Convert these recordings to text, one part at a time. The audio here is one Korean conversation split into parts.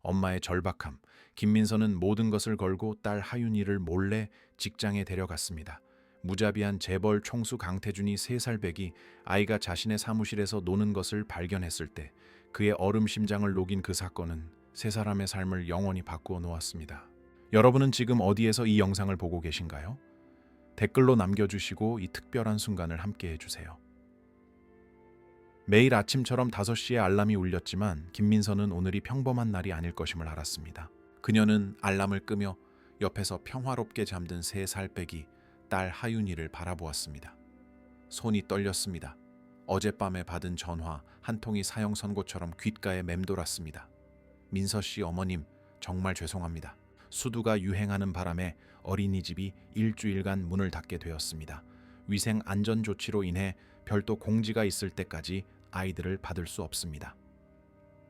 엄마의 절박함, 김민서는 모든 것을 걸고 딸 하윤이를 몰래 직장에 데려갔습니다. 무자비한 재벌 총수 강태준이 3살 배기 아이가 자신의 사무실에서 노는 것을 발견했을 때 그의 얼음 심장을 녹인 그 사건은 세 사람의 삶을 영원히 바꾸어 놓았습니다. 여러분은 지금 어디에서 이 영상을 보고 계신가요? 댓글로 남겨주시고 이 특별한 순간을 함께 해주세요. 매일 아침처럼 5시에 알람이 울렸지만 김민서는 오늘이 평범한 날이 아닐 것임을 알았습니다. 그녀는 알람을 끄며 옆에서 평화롭게 잠든 3살 배기 딸 하윤이를 바라보았습니다. 손이 떨렸습니다. 어젯밤에 받은 전화 한 통이 사형 선고처럼 귓가에 맴돌았습니다. 민서 씨 어머님, 정말 죄송합니다. 수두가 유행하는 바람에 어린이집이 일주일간 문을 닫게 되었습니다. 위생 안전 조치로 인해 별도 공지가 있을 때까지 아이들을 받을 수 없습니다.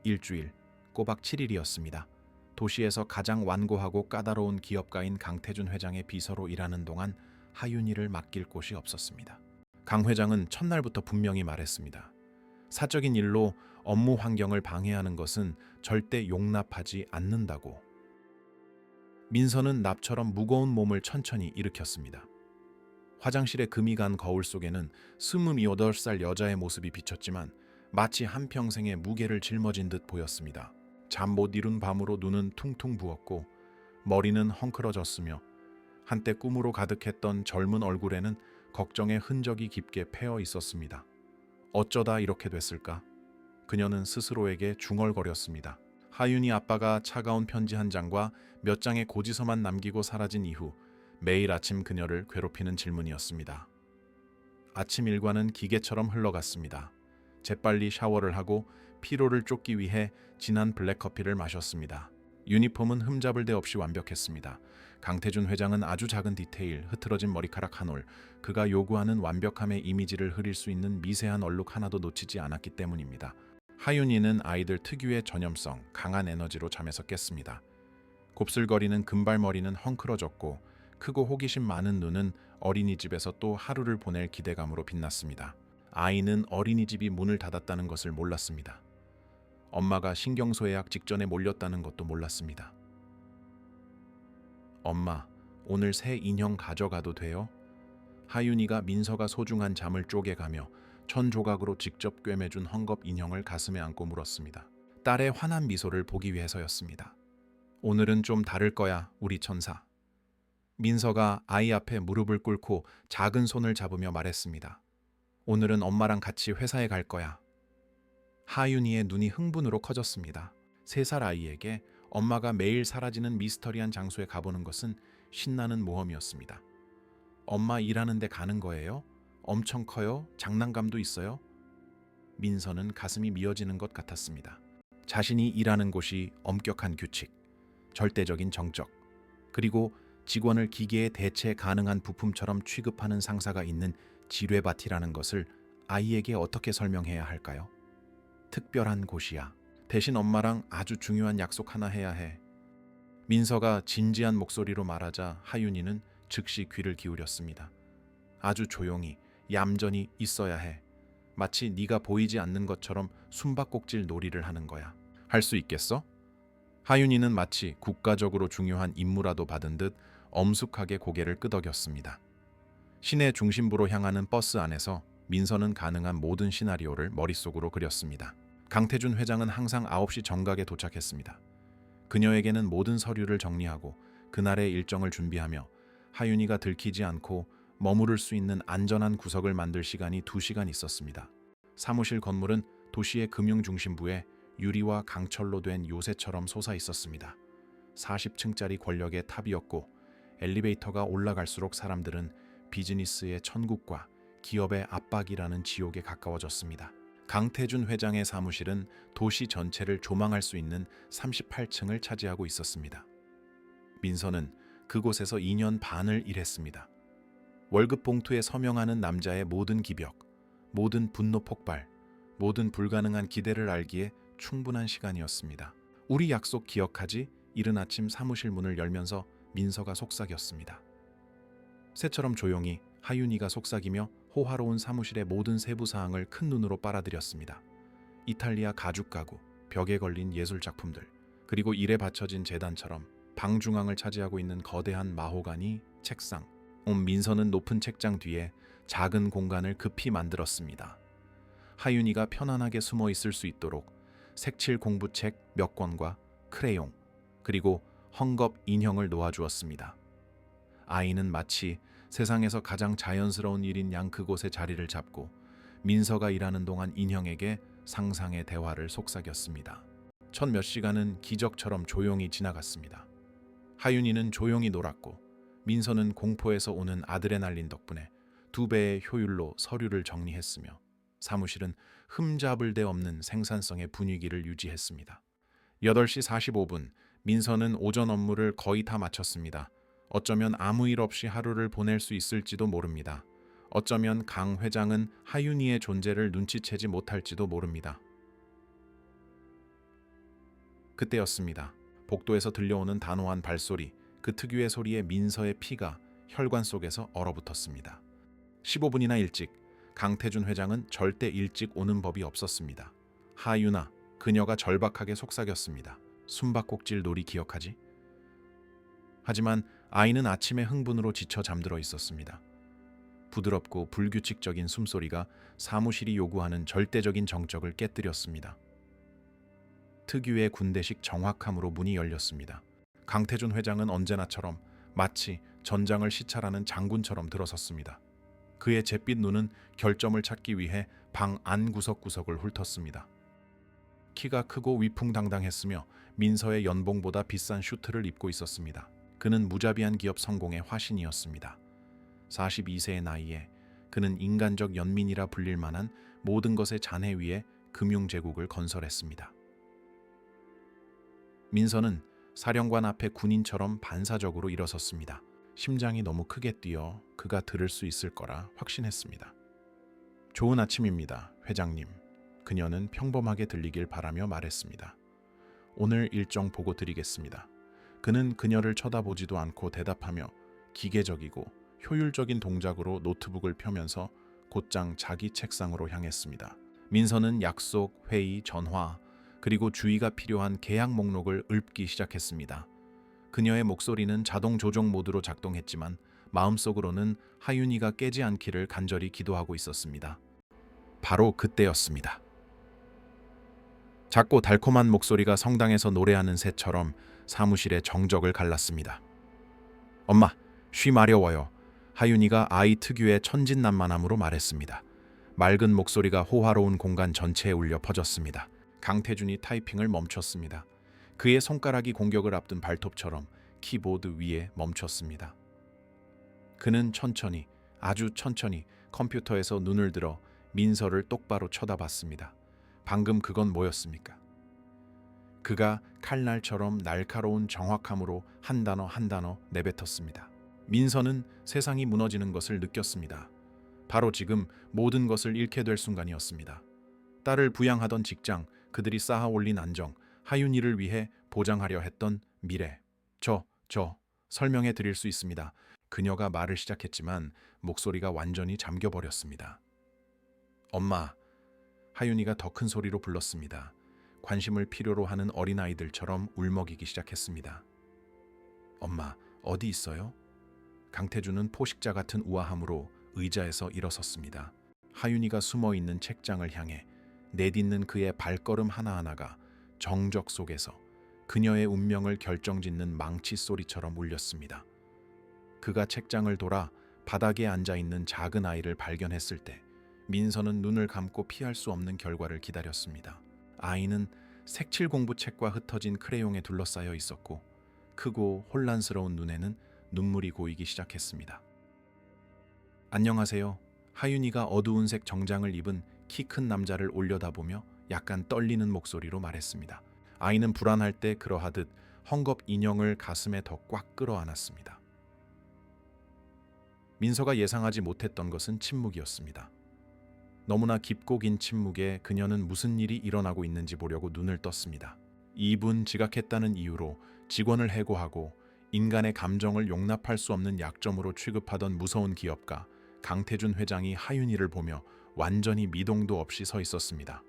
일주일, 꼬박 7일이었습니다. 도시에서 가장 완고하고 까다로운 기업가인 강태준 회장의 비서로 일하는 동안 하윤이를 맡길 곳이 없었습니다. 강 회장은 첫날부터 분명히 말했습니다. 사적인 일로 업무 환경을 방해하는 것은 절대 용납하지 않는다고. 민서는 납처럼 무거운 몸을 천천히 일으켰습니다. 화장실에 금이 간 거울 속에는 28살 여자의 모습이 비쳤지만 마치 한평생의 무게를 짊어진 듯 보였습니다. 잠 못 이룬 밤으로 눈은 퉁퉁 부었고 머리는 헝클어졌으며 한때 꿈으로 가득했던 젊은 얼굴에는 걱정의 흔적이 깊게 패어 있었습니다. 어쩌다 이렇게 됐을까? 그녀는 스스로에게 중얼거렸습니다. 하윤이 아빠가 차가운 편지 한 장과 몇 장의 고지서만 남기고 사라진 이후 매일 아침 그녀를 괴롭히는 질문이었습니다. 아침 일과는 기계처럼 흘러갔습니다. 재빨리 샤워를 하고 피로를 쫓기 위해 진한 블랙커피를 마셨습니다. 유니폼은 흠잡을 데 없이 완벽했습니다. 강태준 회장은 아주 작은 디테일, 흐트러진 머리카락 한 올, 그가 요구하는 완벽함의 이미지를 흐릴 수 있는 미세한 얼룩 하나도 놓치지 않았기 때문입니다. 하윤이는 아이들 특유의 전염성, 강한 에너지로 잠에서 깼습니다. 곱슬거리는 금발머리는 헝클어졌고 크고 호기심 많은 눈은 어린이집에서 또 하루를 보낼 기대감으로 빛났습니다. 아이는 어린이집이 문을 닫았다는 것을 몰랐습니다. 엄마가 신경소외약 직전에 몰렸다는 것도 몰랐습니다. 엄마, 오늘 새 인형 가져가도 돼요? 하윤이가 민서가 소중한 잠을 쪼개가며 천 조각으로 직접 꿰매준 헝겊 인형을 가슴에 안고 물었습니다. 딸의 환한 미소를 보기 위해서였습니다. 오늘은 좀 다를 거야, 우리 천사. 민서가 아이 앞에 무릎을 꿇고 작은 손을 잡으며 말했습니다. 오늘은 엄마랑 같이 회사에 갈 거야. 하윤이의 눈이 흥분으로 커졌습니다. 3살 아이에게 엄마가 매일 사라지는 미스터리한 장소에 가보는 것은 신나는 모험이었습니다. 엄마 일하는데 가는 거예요? 엄청 커요? 장난감도 있어요? 민서는 가슴이 미어지는 것 같았습니다. 자신이 일하는 곳이 엄격한 규칙, 절대적인 정적, 그리고 직원을 기계에 대체 가능한 부품처럼 취급하는 상사가 있는 지뢰밭이라는 것을 아이에게 어떻게 설명해야 할까요? 특별한 곳이야. 대신 엄마랑 아주 중요한 약속 하나 해야 해. 민서가 진지한 목소리로 말하자 하윤이는 즉시 귀를 기울였습니다. 아주 조용히, 얌전히 있어야 해. 마치 네가 보이지 않는 것처럼 숨바꼭질 놀이를 하는 거야. 할 수 있겠어? 하윤이는 마치 국가적으로 중요한 임무라도 받은 듯 엄숙하게 고개를 끄덕였습니다. 시내 중심부로 향하는 버스 안에서 민서는 가능한 모든 시나리오를 머릿속으로 그렸습니다. 강태준 회장은 항상 9시 정각에 도착했습니다. 그녀에게는 모든 서류를 정리하고 그날의 일정을 준비하며 하윤이가 들키지 않고 머무를 수 있는 안전한 구석을 만들 시간이 2시간 있었습니다. 사무실 건물은 도시의 금융중심부에 유리와 강철로 된 요새처럼 솟아 있었습니다. 40층짜리 권력의 탑이었고 엘리베이터가 올라갈수록 사람들은 비즈니스의 천국과 기업의 압박이라는 지옥에 가까워졌습니다. 강태준 회장의 사무실은 도시 전체를 조망할 수 있는 38층을 차지하고 있었습니다. 민서는 그곳에서 2년 반을 일했습니다. 월급 봉투에 서명하는 남자의 모든 기벽, 모든 분노 폭발, 모든 불가능한 기대를 알기에 충분한 시간이었습니다. 우리 약속 기억하지? 이른 아침 사무실 문을 열면서 민서가 속삭였습니다. 새처럼 조용히 하윤이가 속삭이며 호화로운 사무실의 모든 세부 사항을 큰 눈으로 빨아들였습니다. 이탈리아 가죽 가구, 벽에 걸린 예술 작품들, 그리고 일에 바쳐진 재단처럼 방 중앙을 차지하고 있는 거대한 마호가니 책상. 민서는 높은 책장 뒤에 작은 공간을 급히 만들었습니다. 하윤이가 편안하게 숨어 있을 수 있도록 색칠 공부책 몇 권과 크레용, 그리고 헝겊 인형을 놓아주었습니다. 아이는 마치 세상에서 가장 자연스러운 일인 양 그곳에 자리를 잡고 민서가 일하는 동안 인형에게 상상의 대화를 속삭였습니다. 첫 몇 시간은 기적처럼 조용히 지나갔습니다. 하윤이는 조용히 놀았고 민서는 공포에서 오는 아드레날린 덕분에 2배의 효율로 서류를 정리했으며 사무실은 흠잡을 데 없는 생산성의 분위기를 유지했습니다. 8시 45분, 민서는 오전 업무를 거의 다 마쳤습니다. 어쩌면 아무 일 없이 하루를 보낼 수 있을지도 모릅니다. 어쩌면 강 회장은 하윤이의 존재를 눈치채지 못할지도 모릅니다. 그때였습니다. 복도에서 들려오는 단호한 발소리, 그 특유의 소리에 민서의 피가 혈관 속에서 얼어붙었습니다. 15분이나 일찍, 강태준 회장은 절대 일찍 오는 법이 없었습니다. 하윤아, 그녀가 절박하게 속삭였습니다. 숨바꼭질 놀이 기억하지? 하지만 아이는 아침의 흥분으로 지쳐 잠들어 있었습니다. 부드럽고 불규칙적인 숨소리가 사무실이 요구하는 절대적인 정적을 깨뜨렸습니다. 특유의 군대식 정확함으로 문이 열렸습니다. 강태준 회장은 언제나처럼 마치 전장을 시찰하는 장군처럼 들어섰습니다. 그의 잿빛 눈은 결점을 찾기 위해 방 안 구석구석을 훑었습니다. 키가 크고 위풍당당했으며 민서의 연봉보다 비싼 슈트를 입고 있었습니다. 그는 무자비한 기업 성공의 화신이었습니다. 42세의 나이에 그는 인간적 연민이라 불릴 만한 모든 것의 잔해 위에 금융제국을 건설했습니다. 민서는 사령관 앞에 군인처럼 반사적으로 일어섰습니다. 심장이 너무 크게 뛰어 그가 들을 수 있을 거라 확신했습니다. 좋은 아침입니다, 회장님. 그녀는 평범하게 들리길 바라며 말했습니다. 오늘 일정 보고 드리겠습니다. 그는 그녀를 쳐다보지도 않고 대답하며 기계적이고 효율적인 동작으로 노트북을 펴면서 곧장 자기 책상으로 향했습니다. 민서는 약속, 회의, 전화, 그리고 주의가 필요한 계약 목록을 읊기 시작했습니다. 그녀의 목소리는 자동 조정 모드로 작동했지만 마음속으로는 하윤이가 깨지 않기를 간절히 기도하고 있었습니다. 바로 그때였습니다. 작고 달콤한 목소리가 성당에서 노래하는 새처럼 사무실의 정적을 갈랐습니다. 엄마, 쉬 마려워요. 하윤이가 아이 특유의 천진난만함으로 말했습니다. 맑은 목소리가 호화로운 공간 전체에 울려 퍼졌습니다. 강태준이 타이핑을 멈췄습니다. 그의 손가락이 공격을 앞둔 발톱처럼 키보드 위에 멈췄습니다. 그는 천천히, 아주 천천히 컴퓨터에서 눈을 들어 민서를 똑바로 쳐다봤습니다. 방금 그건 뭐였습니까? 그가 칼날처럼 날카로운 정확함으로 한 단어 한 단어 내뱉었습니다. 민서는 세상이 무너지는 것을 느꼈습니다. 바로 지금 모든 것을 잃게 될 순간이었습니다. 딸을 부양하던 직장, 그들이 쌓아 올린 안정, 하윤이를 위해 보장하려 했던 미래. 저 설명해 드릴 수 있습니다. 그녀가 말을 시작했지만 목소리가 완전히 잠겨버렸습니다. 엄마, 하윤이가 더 큰 소리로 불렀습니다. 관심을 필요로 하는 어린아이들처럼 울먹이기 시작했습니다. 엄마, 어디 있어요? 강태준은 포식자 같은 우아함으로 의자에서 일어섰습니다. 하윤이가 숨어있는 책장을 향해 내딛는 그의 발걸음 하나하나가 정적 속에서 그녀의 운명을 결정짓는 망치 소리처럼 울렸습니다. 그가 책장을 돌아 바닥에 앉아있는 작은 아이를 발견했을 때 민서는 눈을 감고 피할 수 없는 결과를 기다렸습니다. 아이는 색칠 공부책과 흩어진 크레용에 둘러싸여 있었고 크고 혼란스러운 눈에는 눈물이 고이기 시작했습니다. 안녕하세요. 하윤이가 어두운 색 정장을 입은 키 큰 남자를 올려다보며 약간 떨리는 목소리로 말했습니다. 아이는 불안할 때 그러하듯 헝겊 인형을 가슴에 더 꽉 끌어안았습니다. 민서가 예상하지 못했던 것은 침묵이었습니다. 너무나 깊고 긴 침묵에 그녀는 무슨 일이 일어나고 있는지 보려고 눈을 떴습니다. 2분 지각했다는 이유로 직원을 해고하고 인간의 감정을 용납할 수 없는 약점으로 취급하던 무서운 기업가 강태준 회장이 하윤이를 보며 완전히 미동도 없이 서 있었습니다.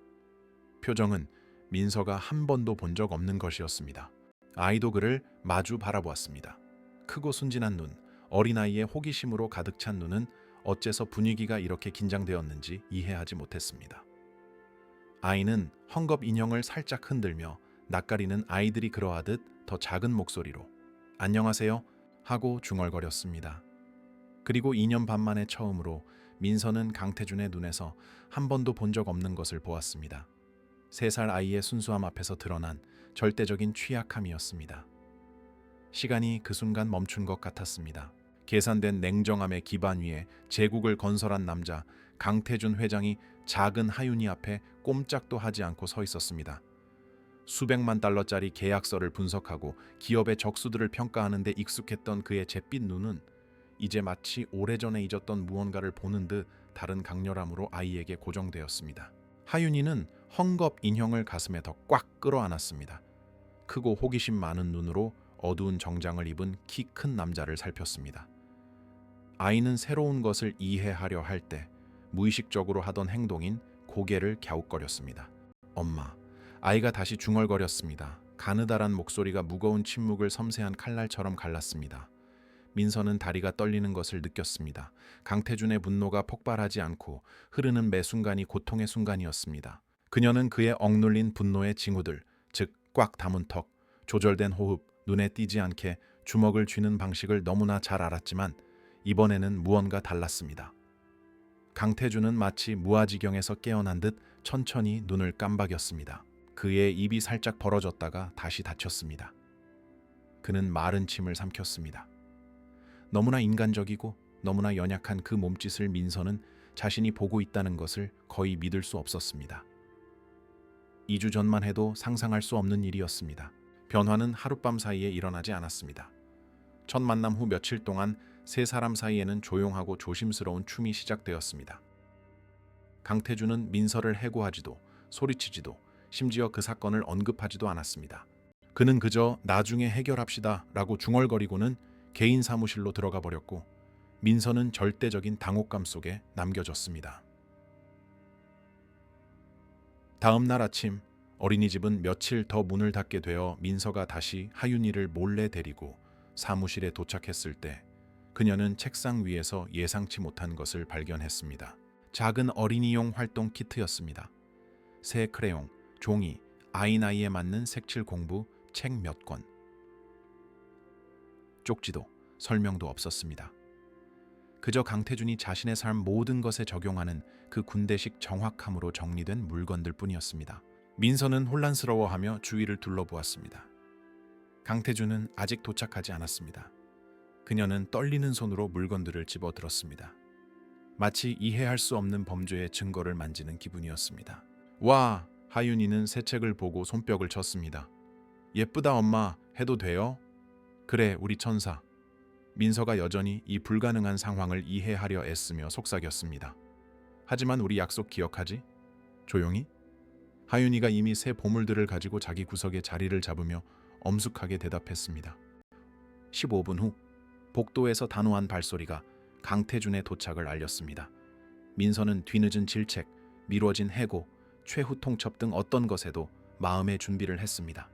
표정은 민서가 한 번도 본 적 없는 것이었습니다. 아이도 그를 마주 바라보았습니다. 크고 순진한 눈, 어린아이의 호기심으로 가득 찬 눈은 어째서 분위기가 이렇게 긴장되었는지 이해하지 못했습니다. 아이는 헝겊 인형을 살짝 흔들며 낯가리는 아이들이 그러하듯 더 작은 목소리로 "안녕하세요" 하고 중얼거렸습니다. 그리고 2년 반 만에 처음으로 민서는 강태준의 눈에서 한 번도 본 적 없는 것을 보았습니다. 3살 아이의 순수함 앞에서 드러난 절대적인 취약함이었습니다. 시간이 그 순간 멈춘 것 같았습니다. 계산된 냉정함의 기반 위에 제국을 건설한 남자 강태준 회장이 작은 하윤이 앞에 꼼짝도 하지 않고 서 있었습니다. 수백만 달러짜리 계약서를 분석하고 기업의 적수들을 평가하는 데 익숙했던 그의 잿빛 눈은 이제 마치 오래전에 잊었던 무언가를 보는 듯 다른 강렬함으로 아이에게 고정되었습니다. 하윤이는 헝겊 인형을 가슴에 더 꽉 끌어안았습니다. 크고 호기심 많은 눈으로 어두운 정장을 입은 키 큰 남자를 살폈습니다. 아이는 새로운 것을 이해하려 할 때 무의식적으로 하던 행동인 고개를 갸웃거렸습니다. "엄마." 아이가 다시 중얼거렸습니다. 가느다란 목소리가 무거운 침묵을 섬세한 칼날처럼 갈랐습니다. 민서는 다리가 떨리는 것을 느꼈습니다. 강태준의 분노가 폭발하지 않고 흐르는 매 순간이 고통의 순간이었습니다. 그녀는 그의 억눌린 분노의 징후들, 즉 꽉 담은 턱, 조절된 호흡, 눈에 띄지 않게 주먹을 쥐는 방식을 너무나 잘 알았지만 이번에는 무언가 달랐습니다. 강태준은 마치 무아지경에서 깨어난 듯 천천히 눈을 깜박였습니다. 그의 입이 살짝 벌어졌다가 다시 닫혔습니다. 그는 마른 침을 삼켰습니다. 너무나 인간적이고 너무나 연약한 그 몸짓을 민서는 자신이 보고 있다는 것을 거의 믿을 수 없었습니다. 2주 전만 해도 상상할 수 없는 일이었습니다. 변화는 하룻밤 사이에 일어나지 않았습니다. 첫 만남 후 며칠 동안 3사람 사이에는 조용하고 조심스러운 춤이 시작되었습니다. 강태준은 민서를 해고하지도 소리치지도 심지어 그 사건을 언급하지도 않았습니다. 그는 그저 "나중에 해결합시다" 라고 중얼거리고는 개인 사무실로 들어가 버렸고 민서는 절대적인 당혹감 속에 남겨졌습니다. 다음 날 아침 어린이집은 며칠 더 문을 닫게 되어 민서가 다시 하윤이를 몰래 데리고 사무실에 도착했을 때 그녀는 책상 위에서 예상치 못한 것을 발견했습니다. 작은 어린이용 활동 키트였습니다. 새 크레용, 종이, 아이 나이에 맞는 색칠 공부, 책 몇 권. 쪽지도 설명도 없었습니다. 그저 강태준이 자신의 삶 모든 것에 적용하는 그 군대식 정확함으로 정리된 물건들 뿐이었습니다. 민서는 혼란스러워하며 주위를 둘러보았습니다. 강태준은 아직 도착하지 않았습니다. 그녀는 떨리는 손으로 물건들을 집어들었습니다. 마치 이해할 수 없는 범죄의 증거를 만지는 기분이었습니다. "와!" 하윤이는 새 책을 보고 손뼉을 쳤습니다. "예쁘다 엄마. 해도 돼요?" "그래 우리 천사." 민서가 여전히 이 불가능한 상황을 이해하려 애쓰며 속삭였습니다. "하지만 우리 약속 기억하지?" 조용히? 하윤이가 이미 새 보물들을 가지고 자기 구석에 자리를 잡으며 엄숙하게 대답했습니다. 15분 후 복도에서 단호한 발소리가 강태준의 도착을 알렸습니다. 민서는 뒤늦은 질책, 미뤄진 해고, 최후 통첩 등 어떤 것에도 마음의 준비를 했습니다.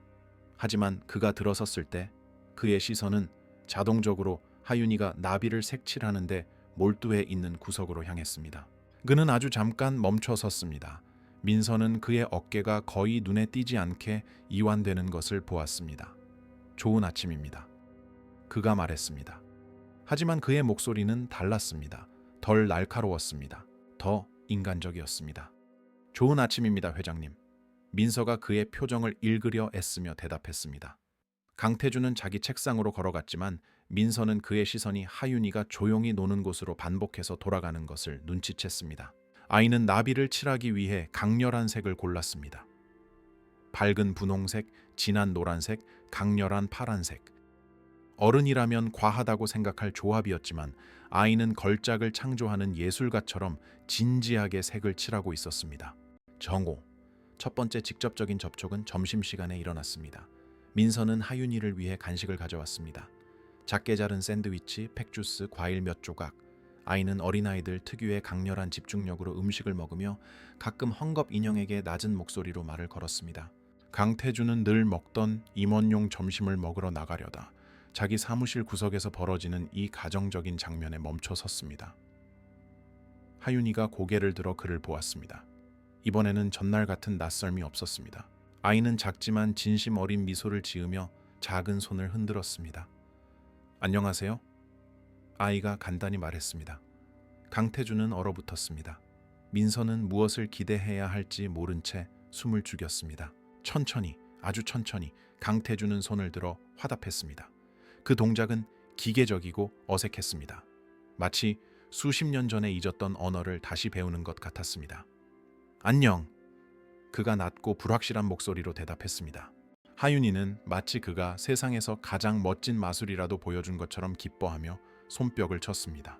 하지만 그가 들어섰을 때 그의 시선은 자동적으로 하윤이가 나비를 색칠하는데 몰두해 있는 구석으로 향했습니다. 그는 아주 잠깐 멈춰 섰습니다. 민서는 그의 어깨가 거의 눈에 띄지 않게 이완되는 것을 보았습니다. "좋은 아침입니다." 그가 말했습니다. 하지만 그의 목소리는 달랐습니다. 덜 날카로웠습니다. 더 인간적이었습니다. "좋은 아침입니다, 회장님." 민서가 그의 표정을 읽으려 애쓰며 대답했습니다. 강태준은 자기 책상으로 걸어갔지만 민서는 그의 시선이 하윤이가 조용히 노는 곳으로 반복해서 돌아가는 것을 눈치챘습니다. 아이는 나비를 칠하기 위해 강렬한 색을 골랐습니다. 밝은 분홍색, 진한 노란색, 강렬한 파란색. 어른이라면 과하다고 생각할 조합이었지만 아이는 걸작을 창조하는 예술가처럼 진지하게 색을 칠하고 있었습니다. 정오. 첫 번째 직접적인 접촉은 점심시간에 일어났습니다. 민서는 하윤이를 위해 간식을 가져왔습니다. 작게 자른 샌드위치, 팩주스, 과일 몇 조각. 아이는 어린아이들 특유의 강렬한 집중력으로 음식을 먹으며 가끔 헝겊 인형에게 낮은 목소리로 말을 걸었습니다. 강태준은 늘 먹던 임원용 점심을 먹으러 나가려다 자기 사무실 구석에서 벌어지는 이 가정적인 장면에 멈춰 섰습니다. 하윤이가 고개를 들어 그를 보았습니다. 이번에는 전날 같은 낯설미 없었습니다. 아이는 작지만 진심 어린 미소를 지으며 작은 손을 흔들었습니다. 안녕하세요. 아이가 간단히 말했습니다. 강태준은 얼어붙었습니다. 민서는 무엇을 기대해야 할지 모른 채 숨을 죽였습니다. 천천히, 아주 천천히 강태준은 손을 들어 화답했습니다. 그 동작은 기계적이고 어색했습니다. 마치 수십 년 전에 잊었던 언어를 다시 배우는 것 같았습니다. 안녕. 그가 낮고 불확실한 목소리로 대답했습니다. 하윤이는 마치 그가 세상에서 가장 멋진 마술이라도 보여준 것처럼 기뻐하며 손뼉을 쳤습니다.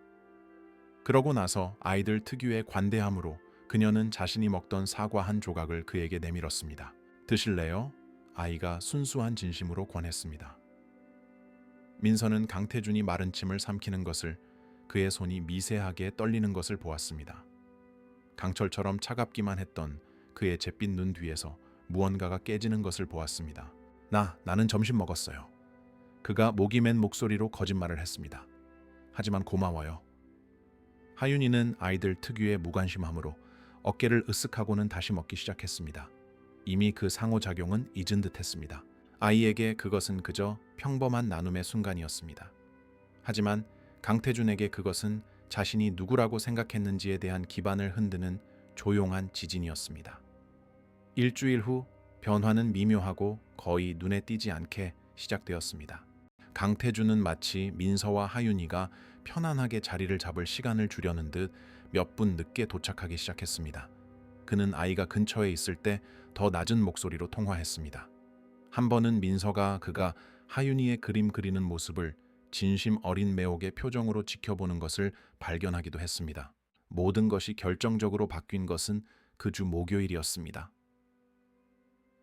그러고 나서 아이들 특유의 관대함으로 그녀는 자신이 먹던 사과 한 조각을 그에게 내밀었습니다. 드실래요? 아이가 순수한 진심으로 권했습니다. 민서는 강태준이 마른 침을 삼키는 것을, 그의 손이 미세하게 떨리는 것을 보았습니다. 강철처럼 차갑기만 했던 그의 잿빛 눈 뒤에서 무언가가 깨지는 것을 보았습니다. 나는 점심 먹었어요. 그가 목이 맨 목소리로 거짓말을 했습니다. 하지만 고마워요. 하윤이는 아이들 특유의 무관심함으로 어깨를 으쓱하고는 다시 먹기 시작했습니다. 이미 그 상호작용은 잊은 듯했습니다. 아이에게 그것은 그저 평범한 나눔의 순간이었습니다. 하지만 강태준에게 그것은 자신이 누구라고 생각했는지에 대한 기반을 흔드는 조용한 지진이었습니다. 일주일 후 변화는 미묘하고 거의 눈에 띄지 않게 시작되었습니다. 강태준은 마치 민서와 하윤이가 편안하게 자리를 잡을 시간을 주려는 듯 몇 분 늦게 도착하기 시작했습니다. 그는 아이가 근처에 있을 때 더 낮은 목소리로 통화했습니다. 한 번은 민서가 그가 하윤이의 그림 그리는 모습을 진심 어린 매혹의 표정으로 지켜보는 것을 발견하기도 했습니다. 모든 것이 결정적으로 바뀐 것은 그 주 목요일이었습니다.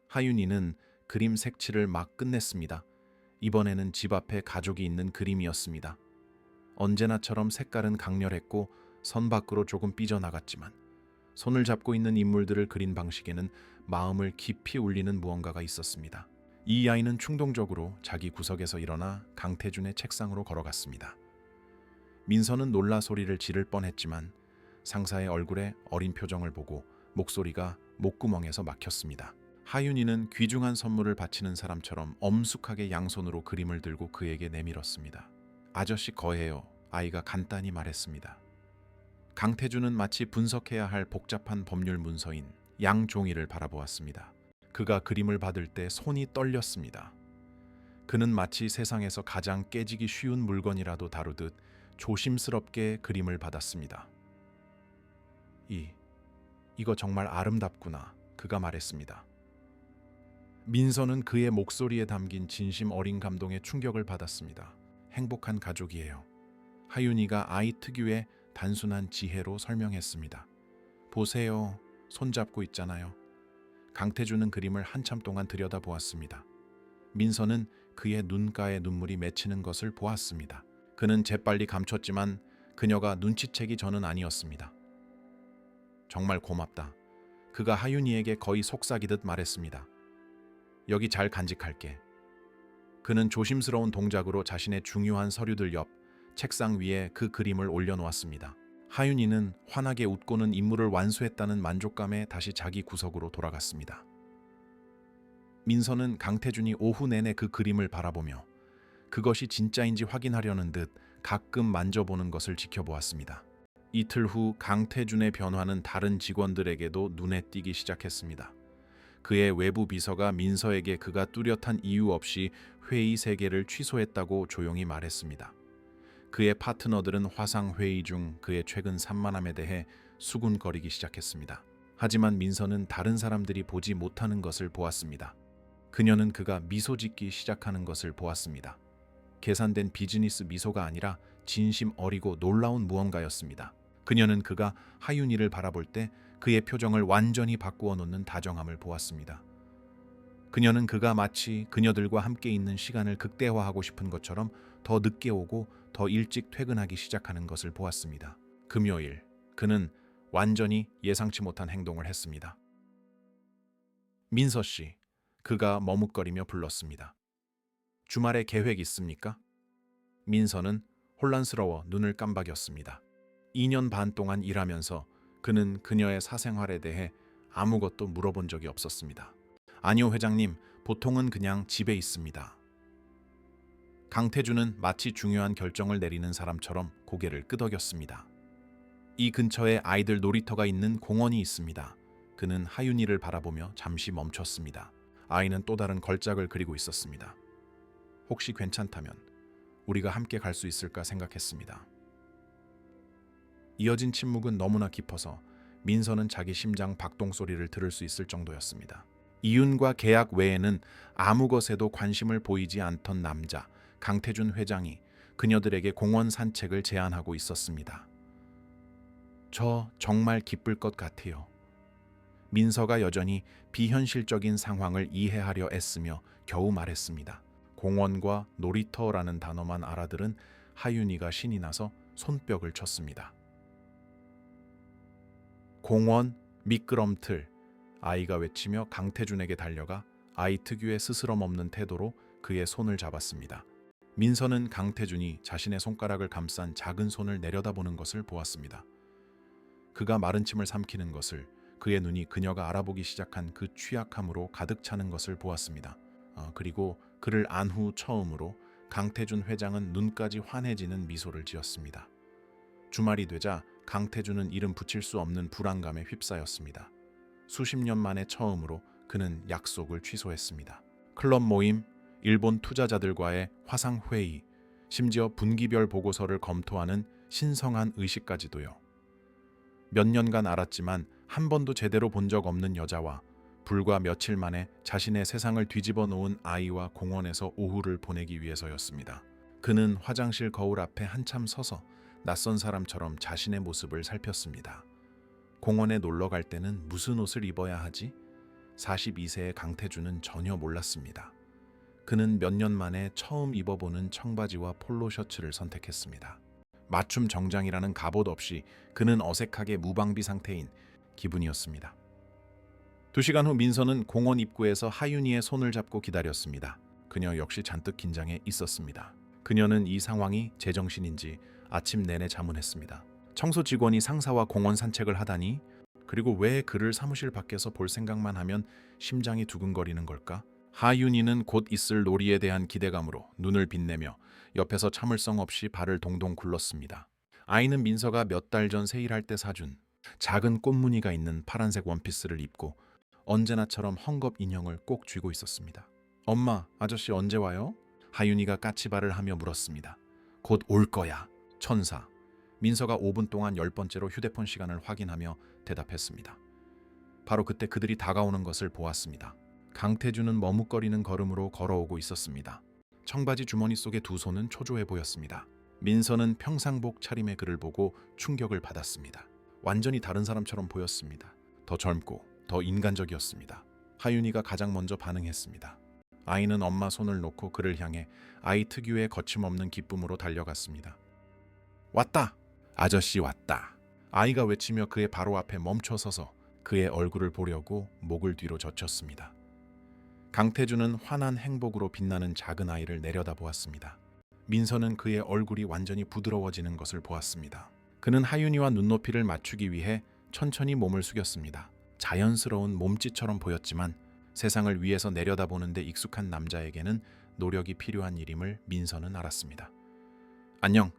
하윤이는 그림 색칠을 막 끝냈습니다. 이번에는 집 앞에 가족이 있는 그림이었습니다. 언제나처럼 색깔은 강렬했고 선 밖으로 조금 삐져나갔지만 손을 잡고 있는 인물들을 그린 방식에는 마음을 깊이 울리는 무언가가 있었습니다. 이 아이는 충동적으로 자기 구석에서 일어나 강태준의 책상으로 걸어갔습니다. 민서는 놀라 소리를 지를 뻔했지만 상사의 얼굴에 어린 표정을 보고 목소리가 목구멍에서 막혔습니다. 하윤이는 귀중한 선물을 바치는 사람처럼 엄숙하게 양손으로 그림을 들고 그에게 내밀었습니다. 아저씨 거예요. 아이가 간단히 말했습니다. 강태준은 마치 분석해야 할 복잡한 법률 문서인 양종이를 바라보았습니다. 그가 그림을 받을 때 손이 떨렸습니다. 그는 마치 세상에서 가장 깨지기 쉬운 물건이라도 다루듯 조심스럽게 그림을 받았습니다. 이거 정말 아름답구나. 그가 말했습니다. 민서는 그의 목소리에 담긴 진심 어린 감동에 충격을 받았습니다. 행복한 가족이에요. 하윤이가 아이 특유의 단순한 지혜로 설명했습니다. 보세요. 손잡고 있잖아요. 강태준은 그림을 한참 동안 들여다보았습니다. 민서는 그의 눈가에 눈물이 맺히는 것을 보았습니다. 그는 재빨리 감췄지만 그녀가 눈치채기 전은 아니었습니다. 정말 고맙다. 그가 하윤이에게 거의 속삭이듯 말했습니다. 여기 잘 간직할게. 그는 조심스러운 동작으로 자신의 중요한 서류들 옆 책상 위에 그 그림을 올려놓았습니다. 하윤이는 환하게 웃고는 임무를 완수했다는 만족감에 다시 자기 구석으로 돌아갔습니다. 민서는 강태준이 오후 내내 그 그림을 바라보며 그것이 진짜인지 확인하려는 듯 가끔 만져보는 것을 지켜보았습니다. 이틀 후 강태준의 변화는 다른 직원들에게도 눈에 띄기 시작했습니다. 그의 외부 비서가 민서에게 그가 뚜렷한 이유 없이 회의 3개를 취소했다고 조용히 말했습니다. 그의 파트너들은 화상 회의 중 그의 최근 산만함에 대해 수군거리기 시작했습니다. 하지만 민서는 다른 사람들이 보지 못하는 것을 보았습니다. 그녀는 그가 미소 짓기 시작하는 것을 보았습니다. 계산된 비즈니스 미소가 아니라 진심 어리고 놀라운 무언가였습니다. 그녀는 그가 하윤이를 바라볼 때 그의 표정을 완전히 바꾸어 놓는 다정함을 보았습니다. 그녀는 그가 마치 그녀들과 함께 있는 시간을 극대화하고 싶은 것처럼 더 늦게 오고 더 일찍 퇴근하기 시작하는 것을 보았습니다. 금요일, 그는 완전히 예상치 못한 행동을 했습니다. 민서 씨, 그가 머뭇거리며 불렀습니다. 주말에 계획 있습니까? 민서는 혼란스러워 눈을 깜박였습니다. 2년 반 동안 일하면서 그는 그녀의 사생활에 대해 아무것도 물어본 적이 없었습니다. 아니요, 회장님. 보통은 그냥 집에 있습니다. 강태준은 마치 중요한 결정을 내리는 사람처럼 고개를 끄덕였습니다. 이 근처에 아이들 놀이터가 있는 공원이 있습니다. 그는 하윤이를 바라보며 잠시 멈췄습니다. 아이는 또 다른 걸작을 그리고 있었습니다. 혹시 괜찮다면 우리가 함께 갈 수 있을까 생각했습니다. 이어진 침묵은 너무나 깊어서 민서는 자기 심장 박동 소리를 들을 수 있을 정도였습니다. 이윤과 계약 외에는 아무 것에도 관심을 보이지 않던 남자 강태준 회장이 그녀들에게 공원 산책을 제안하고 있었습니다. 저 정말 기쁠 것 같아요. 민서가 여전히 비현실적인 상황을 이해하려 애쓰며 겨우 말했습니다. 공원과 놀이터라는 단어만 알아들은 하윤이가 신이 나서 손뼉을 쳤습니다. 공원, 미끄럼틀, 아이가 외치며 강태준에게 달려가 아이 특유의 스스럼 없는 태도로 그의 손을 잡았습니다. 민서는 강태준이 자신의 손가락을 감싼 작은 손을 내려다보는 것을 보았습니다. 그가 마른 침을 삼키는 것을, 그의 눈이 그녀가 알아보기 시작한 그 취약함으로 가득 차는 것을 보았습니다. 그리고 그를 안 후 처음으로 강태준 회장은 눈까지 환해지는 미소를 지었습니다. 주말이 되자 강태준은 이름 붙일 수 없는 불안감에 휩싸였습니다. 수십 년 만에 처음으로 그는 약속을 취소했습니다. 클럽 모임, 일본 투자자들과의 화상회의, 심지어 분기별 보고서를 검토하는 신성한 의식까지도요. 몇 년간 알았지만 한 번도 제대로 본 적 없는 여자와 불과 며칠 만에 자신의 세상을 뒤집어 놓은 아이와 공원에서 오후를 보내기 위해서였습니다. 그는 화장실 거울 앞에 한참 서서 낯선 사람처럼 자신의 모습을 살폈습니다. 공원에 놀러 갈 때는 무슨 옷을 입어야 하지? 42세의 강태준은 전혀 몰랐습니다. 그는 몇 년 만에 처음 입어보는 청바지와 폴로 셔츠를 선택했습니다. 맞춤 정장이라는 갑옷 없이 그는 어색하게 무방비 상태인 기분이었습니다. 2시간 후 민서는 공원 입구에서 하윤이의 손을 잡고 기다렸습니다. 그녀 역시 잔뜩 긴장해 있었습니다. 그녀는 이 상황이 제정신인지 아침 내내 자문했습니다. 청소 직원이 상사와 공원 산책을 하다니, 그리고 왜 그를 사무실 밖에서 볼 생각만 하면 심장이 두근거리는 걸까? 하윤이는 곧 있을 놀이에 대한 기대감으로 눈을 빛내며 옆에서 참을성 없이 발을 동동 굴렀습니다. 아이는 민서가 몇 달 전 세일할 때 사준 작은 꽃무늬가 있는 파란색 원피스를 입고 언제나처럼 헝겊 인형을 꼭 쥐고 있었습니다. 엄마, 아저씨 언제 와요? 하윤이가 까치발을 하며 물었습니다. 곧 올 거야, 천사. 민서가 5분 동안 10번째로 휴대폰 시간을 확인하며 대답했습니다. 바로 그때 그들이 다가오는 것을 보았습니다. 강태준은 머뭇거리는 걸음으로 걸어오고 있었습니다. 청바지 주머니 속의 두 손은 초조해 보였습니다. 민서는 평상복 차림의 그를 보고 충격을 받았습니다. 완전히 다른 사람처럼 보였습니다. 더 젊고 더 인간적이었습니다. 하윤이가 가장 먼저 반응했습니다. 아이는 엄마 손을 놓고 그를 향해 아이 특유의 거침없는 기쁨으로 달려갔습니다. 왔다! 아저씨 왔다! 아이가 외치며 그의 바로 앞에 멈춰서서 그의 얼굴을 보려고 목을 뒤로 젖혔습니다. 강태준은 환한 행복으로 빛나는 작은 아이를 내려다보았습니다. 민서는 그의 얼굴이 완전히 부드러워지는 것을 보았습니다. 그는 하윤이와 눈높이를 맞추기 위해 천천히 몸을 숙였습니다. 자연스러운 몸짓처럼 보였지만 세상을 위에서 내려다보는데 익숙한 남자에게는 노력이 필요한 일임을 민서는 알았습니다. 안녕,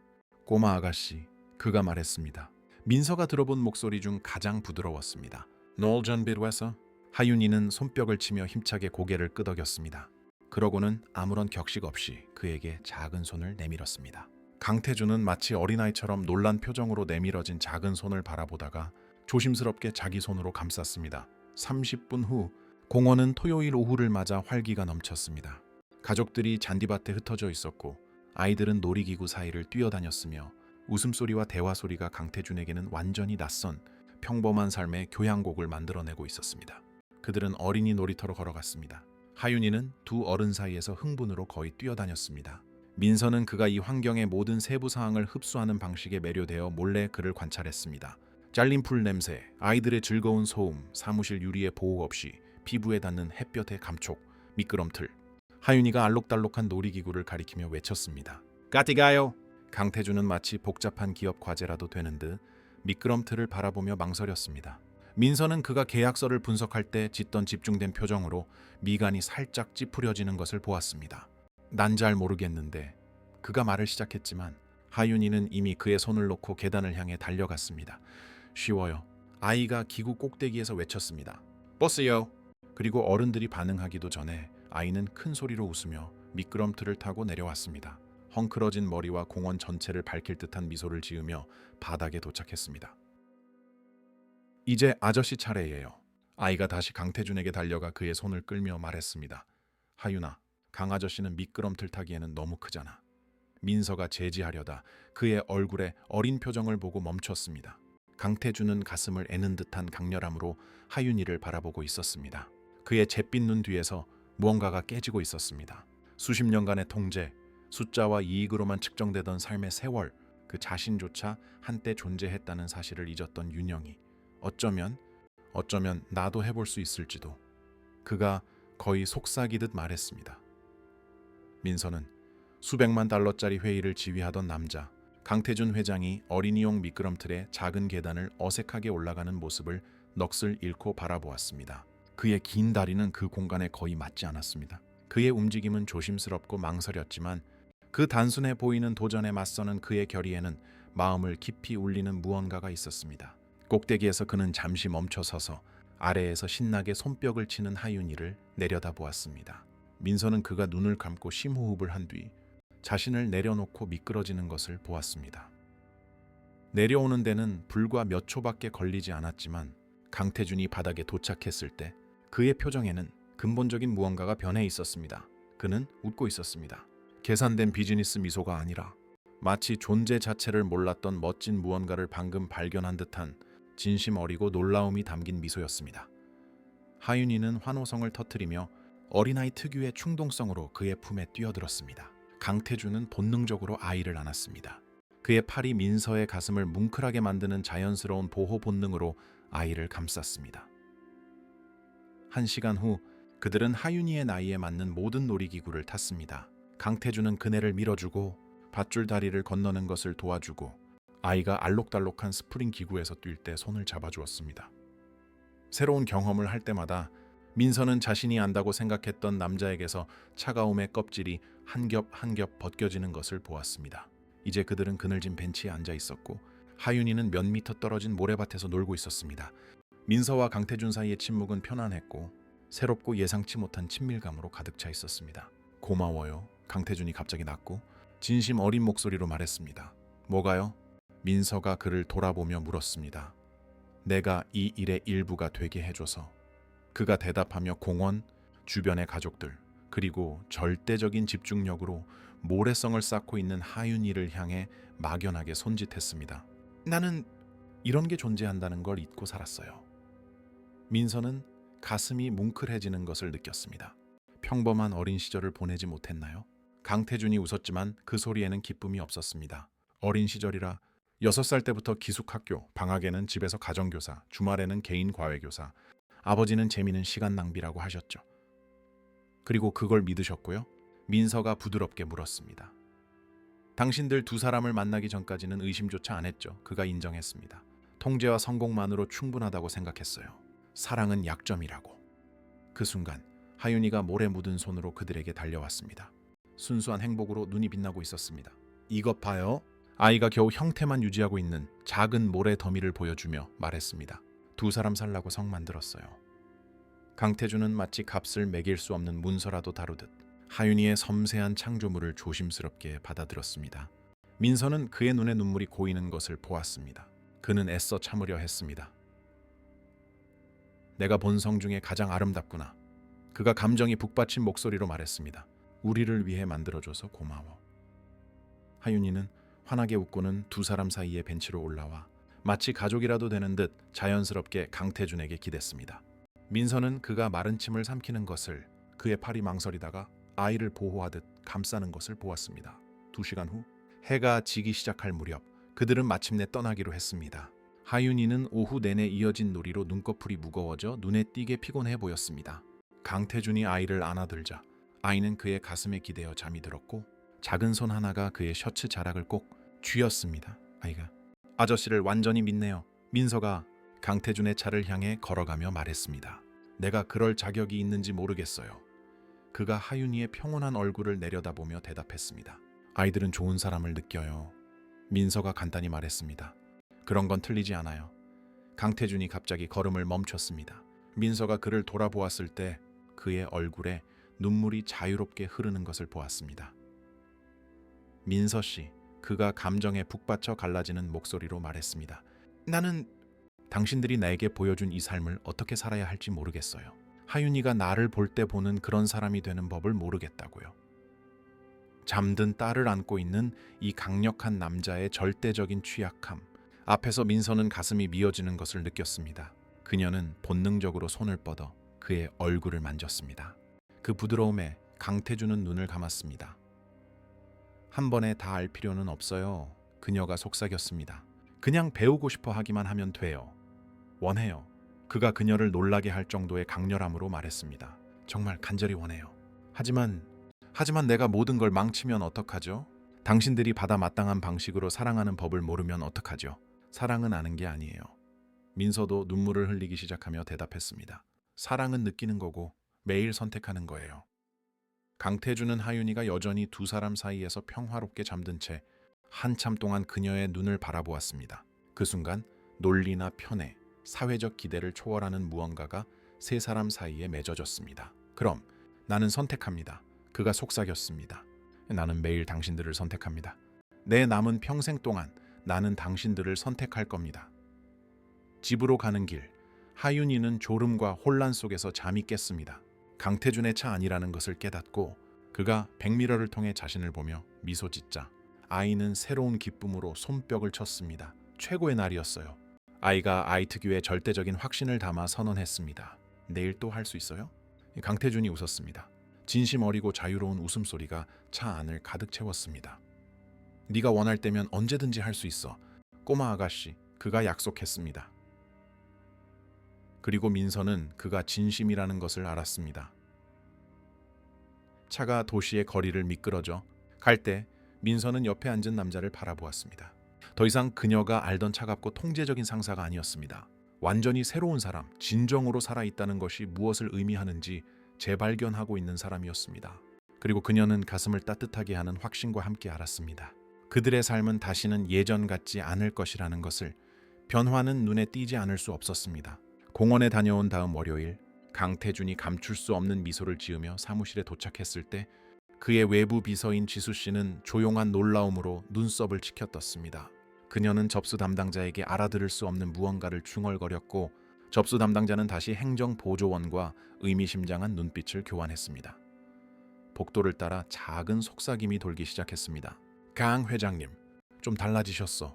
꼬마 아가씨. 그가 말했습니다. 민서가 들어본 목소리 중 가장 부드러웠습니다. 널 준비했어? 하윤이는 손뼉을 치며 힘차게 고개를 끄덕였습니다. 그러고는 아무런 격식 없이 그에게 작은 손을 내밀었습니다. 강태준은 마치 어린아이처럼 놀란 표정으로 내밀어진 작은 손을 바라보다가 조심스럽게 자기 손으로 감쌌습니다. 30분 후 공원은 토요일 오후를 맞아 활기가 넘쳤습니다. 가족들이 잔디밭에 흩어져 있었고 아이들은 놀이기구 사이를 뛰어다녔으며 웃음소리와 대화소리가 강태준에게는 완전히 낯선 평범한 삶의 교향곡을 만들어내고 있었습니다. 그들은 어린이 놀이터로 걸어갔습니다. 하윤이는 두 어른 사이에서 흥분으로 거의 뛰어다녔습니다. 민서는 그가 이 환경의 모든 세부 사항을 흡수하는 방식에 매료되어 몰래 그를 관찰했습니다. 잘린 풀 냄새, 아이들의 즐거운 소음, 사무실 유리의 보호 없이 피부에 닿는 햇볕의 감촉, 미끄럼틀. 하윤이가 알록달록한 놀이기구를 가리키며 외쳤습니다. 까띠가요. 강태준은 마치 복잡한 기업 과제라도 되는 듯 미끄럼틀을 바라보며 망설였습니다. 민서는 그가 계약서를 분석할 때 짓던 집중된 표정으로 미간이 살짝 찌푸려지는 것을 보았습니다. 난 잘 모르겠는데 그가 말을 시작했지만 하윤이는 이미 그의 손을 놓고 계단을 향해 달려갔습니다. 쉬워요. 아이가 기구 꼭대기에서 외쳤습니다. 버스요. 그리고 어른들이 반응하기도 전에 아이는 큰 소리로 웃으며 미끄럼틀을 타고 내려왔습니다. 헝클어진 머리와 공원 전체를 밝힐 듯한 미소를 지으며 바닥에 도착했습니다. 이제 아저씨 차례예요. 아이가 다시 강태준에게 달려가 그의 손을 끌며 말했습니다. 하윤아, 강 아저씨는 미끄럼틀 타기에는 너무 크잖아. 민서가 제지하려다 그의 얼굴에 어린 표정을 보고 멈췄습니다. 강태준은 가슴을 애는 듯한 강렬함으로 하윤이를 바라보고 있었습니다. 그의 잿빛 눈 뒤에서 무언가가 깨지고 있었습니다. 수십 년간의 통제, 숫자와 이익으로만 측정되던 삶의 세월, 그 자신조차 한때 존재했다는 사실을 잊었던 윤영이 어쩌면 나도 해볼 수 있을지도. 그가 거의 속삭이듯 말했습니다. 민서는 수백만 달러짜리 회의를 지휘하던 남자, 강태준 회장이 어린이용 미끄럼틀의 작은 계단을 어색하게 올라가는 모습을 넋을 잃고 바라보았습니다. 그의 긴 다리는 그 공간에 거의 맞지 않았습니다. 그의 움직임은 조심스럽고 망설였지만 그 단순해 보이는 도전에 맞서는 그의 결의에는 마음을 깊이 울리는 무언가가 있었습니다. 꼭대기에서 그는 잠시 멈춰서서 아래에서 신나게 손뼉을 치는 하윤이를 내려다보았습니다. 민서는 그가 눈을 감고 심호흡을 한 뒤 자신을 내려놓고 미끄러지는 것을 보았습니다. 내려오는 데는 불과 몇 초밖에 걸리지 않았지만 강태준이 바닥에 도착했을 때 그의 표정에는 근본적인 무언가가 변해 있었습니다. 그는 웃고 있었습니다. 계산된 비즈니스 미소가 아니라 마치 존재 자체를 몰랐던 멋진 무언가를 방금 발견한 듯한 진심 어리고 놀라움이 담긴 미소였습니다. 하윤이는 환호성을 터뜨리며 어린아이 특유의 충동성으로 그의 품에 뛰어들었습니다. 강태준은 본능적으로 아이를 안았습니다. 그의 팔이 민서의 가슴을 뭉클하게 만드는 자연스러운 보호 본능으로 아이를 감쌌습니다. 1시간 후 그들은 하윤이의 나이에 맞는 모든 놀이기구를 탔습니다. 강태준은 그네를 밀어주고 밧줄 다리를 건너는 것을 도와주고 아이가 알록달록한 스프링 기구에서 뛸 때 손을 잡아주었습니다. 새로운 경험을 할 때마다 민서는 자신이 안다고 생각했던 남자에게서 차가움의 껍질이 한 겹 한 겹 벗겨지는 것을 보았습니다. 이제 그들은 그늘진 벤치에 앉아 있었고 하윤이는 몇 미터 떨어진 모래밭에서 놀고 있었습니다. 민서와 강태준 사이의 침묵은 편안했고 새롭고 예상치 못한 친밀감으로 가득 차 있었습니다. 고마워요. 강태준이 갑자기 낮고 진심 어린 목소리로 말했습니다. 뭐가요? 민서가 그를 돌아보며 물었습니다. 내가 이 일의 일부가 되게 해줘서. 그가 대답하며 공원, 주변의 가족들, 그리고 절대적인 집중력으로 모래성을 쌓고 있는 하윤이를 향해 막연하게 손짓했습니다. 나는 이런 게 존재한다는 걸 잊고 살았어요. 민서는 가슴이 뭉클해지는 것을 느꼈습니다. 평범한 어린 시절을 보내지 못했나요? 강태준이 웃었지만 그 소리에는 기쁨이 없었습니다. 어린 시절이라 6살 때부터 기숙학교, 방학에는 집에서 가정교사, 주말에는 개인 과외교사, 아버지는 재미는 시간 낭비라고 하셨죠. 그리고 그걸 믿으셨고요. 민서가 부드럽게 물었습니다. 당신들 두 사람을 만나기 전까지는 의심조차 안 했죠. 그가 인정했습니다. 통제와 성공만으로 충분하다고 생각했어요. 사랑은 약점이라고. 그 순간 하윤이가 모래 묻은 손으로 그들에게 달려왔습니다. 순수한 행복으로 눈이 빛나고 있었습니다. 이것 봐요. 아이가 겨우 형태만 유지하고 있는 작은 모래 더미를 보여주며 말했습니다. 두 사람 살라고 성 만들었어요. 강태준은 마치 값을 매길 수 없는 문서라도 다루듯 하윤이의 섬세한 창조물을 조심스럽게 받아들였습니다. 민서는 그의 눈에 눈물이 고이는 것을 보았습니다. 그는 애써 참으려 했습니다. 내가 본 성 중에 가장 아름답구나. 그가 감정이 북받친 목소리로 말했습니다. 우리를 위해 만들어줘서 고마워. 하윤이는 환하게 웃고는 두 사람 사이의 벤치로 올라와 마치 가족이라도 되는 듯 자연스럽게 강태준에게 기댔습니다. 민서는 그가 마른 침을 삼키는 것을, 그의 팔이 망설이다가 아이를 보호하듯 감싸는 것을 보았습니다. 2시간 후 해가 지기 시작할 무렵 그들은 마침내 떠나기로 했습니다. 하윤이는 오후 내내 이어진 놀이로 눈꺼풀이 무거워져 눈에 띄게 피곤해 보였습니다. 강태준이 아이를 안아들자 아이는 그의 가슴에 기대어 잠이 들었고 작은 손 하나가 그의 셔츠 자락을 꼭 쥐었습니다. 아이가 아저씨를 완전히 믿네요. 민서가 강태준의 차를 향해 걸어가며 말했습니다. 내가 그럴 자격이 있는지 모르겠어요. 그가 하윤이의 평온한 얼굴을 내려다보며 대답했습니다. 아이들은 좋은 사람을 느껴요. 민서가 간단히 말했습니다. 그런 건 틀리지 않아요. 강태준이 갑자기 걸음을 멈췄습니다. 민서가 그를 돌아보았을 때 그의 얼굴에 눈물이 자유롭게 흐르는 것을 보았습니다. 민서 씨, 그가 감정에 북받쳐 갈라지는 목소리로 말했습니다. 나는 당신들이 나에게 보여준 이 삶을 어떻게 살아야 할지 모르겠어요. 하윤이가 나를 볼 때 보는 그런 사람이 되는 법을 모르겠다고요. 잠든 딸을 안고 있는 이 강력한 남자의 절대적인 취약함. 앞에서 민서는 가슴이 미어지는 것을 느꼈습니다. 그녀는 본능적으로 손을 뻗어 그의 얼굴을 만졌습니다. 그 부드러움에 강태준은 눈을 감았습니다. 한 번에 다 알 필요는 없어요. 그녀가 속삭였습니다. 그냥 배우고 싶어 하기만 하면 돼요. 원해요. 그가 그녀를 놀라게 할 정도의 강렬함으로 말했습니다. 정말 간절히 원해요. 하지만 내가 모든 걸 망치면 어떡하죠? 당신들이 받아 마땅한 방식으로 사랑하는 법을 모르면 어떡하죠? 사랑은 아는 게 아니에요. 민서도 눈물을 흘리기 시작하며 대답했습니다. 사랑은 느끼는 거고 매일 선택하는 거예요. 강태준은 하윤이가 여전히 두 사람 사이에서 평화롭게 잠든 채 한참 동안 그녀의 눈을 바라보았습니다. 그 순간 논리나 편애, 사회적 기대를 초월하는 무언가가 세 사람 사이에 맺어졌습니다. 그럼 나는 선택합니다. 그가 속삭였습니다. 나는 매일 당신들을 선택합니다. 내 남은 평생 동안 나는 당신들을 선택할 겁니다. 집으로 가는 길, 하윤이는 졸음과 혼란 속에서 잠이 깼습니다. 강태준의 차 아니라는 것을 깨닫고 그가 백미러를 통해 자신을 보며 미소 짓자 아이는 새로운 기쁨으로 손뼉을 쳤습니다. 최고의 날이었어요. 아이가 아이 특유의 절대적인 확신을 담아 선언했습니다. 내일 또 할 수 있어요? 강태준이 웃었습니다. 진심 어리고 자유로운 웃음소리가 차 안을 가득 채웠습니다. 네가 원할 때면 언제든지 할 수 있어. 꼬마 아가씨, 그가 약속했습니다. 그리고 민서는 그가 진심이라는 것을 알았습니다. 차가 도시의 거리를 미끄러져 갈 때 민서는 옆에 앉은 남자를 바라보았습니다. 더 이상 그녀가 알던 차갑고 통제적인 상사가 아니었습니다. 완전히 새로운 사람, 진정으로 살아있다는 것이 무엇을 의미하는지 재발견하고 있는 사람이었습니다. 그리고 그녀는 가슴을 따뜻하게 하는 확신과 함께 알았습니다. 그들의 삶은 다시는 예전 같지 않을 것이라는 것을. 변화는 눈에 띄지 않을 수 없었습니다. 공원에 다녀온 다음 월요일, 강태준이 감출 수 없는 미소를 지으며 사무실에 도착했을 때 그의 외부 비서인 지수 씨는 조용한 놀라움으로 눈썹을 치켜떴습니다. 그녀는 접수 담당자에게 알아들을 수 없는 무언가를 중얼거렸고 접수 담당자는 다시 행정보조원과 의미심장한 눈빛을 교환했습니다. 복도를 따라 작은 속삭임이 돌기 시작했습니다. 강 회장님, 좀 달라지셨어.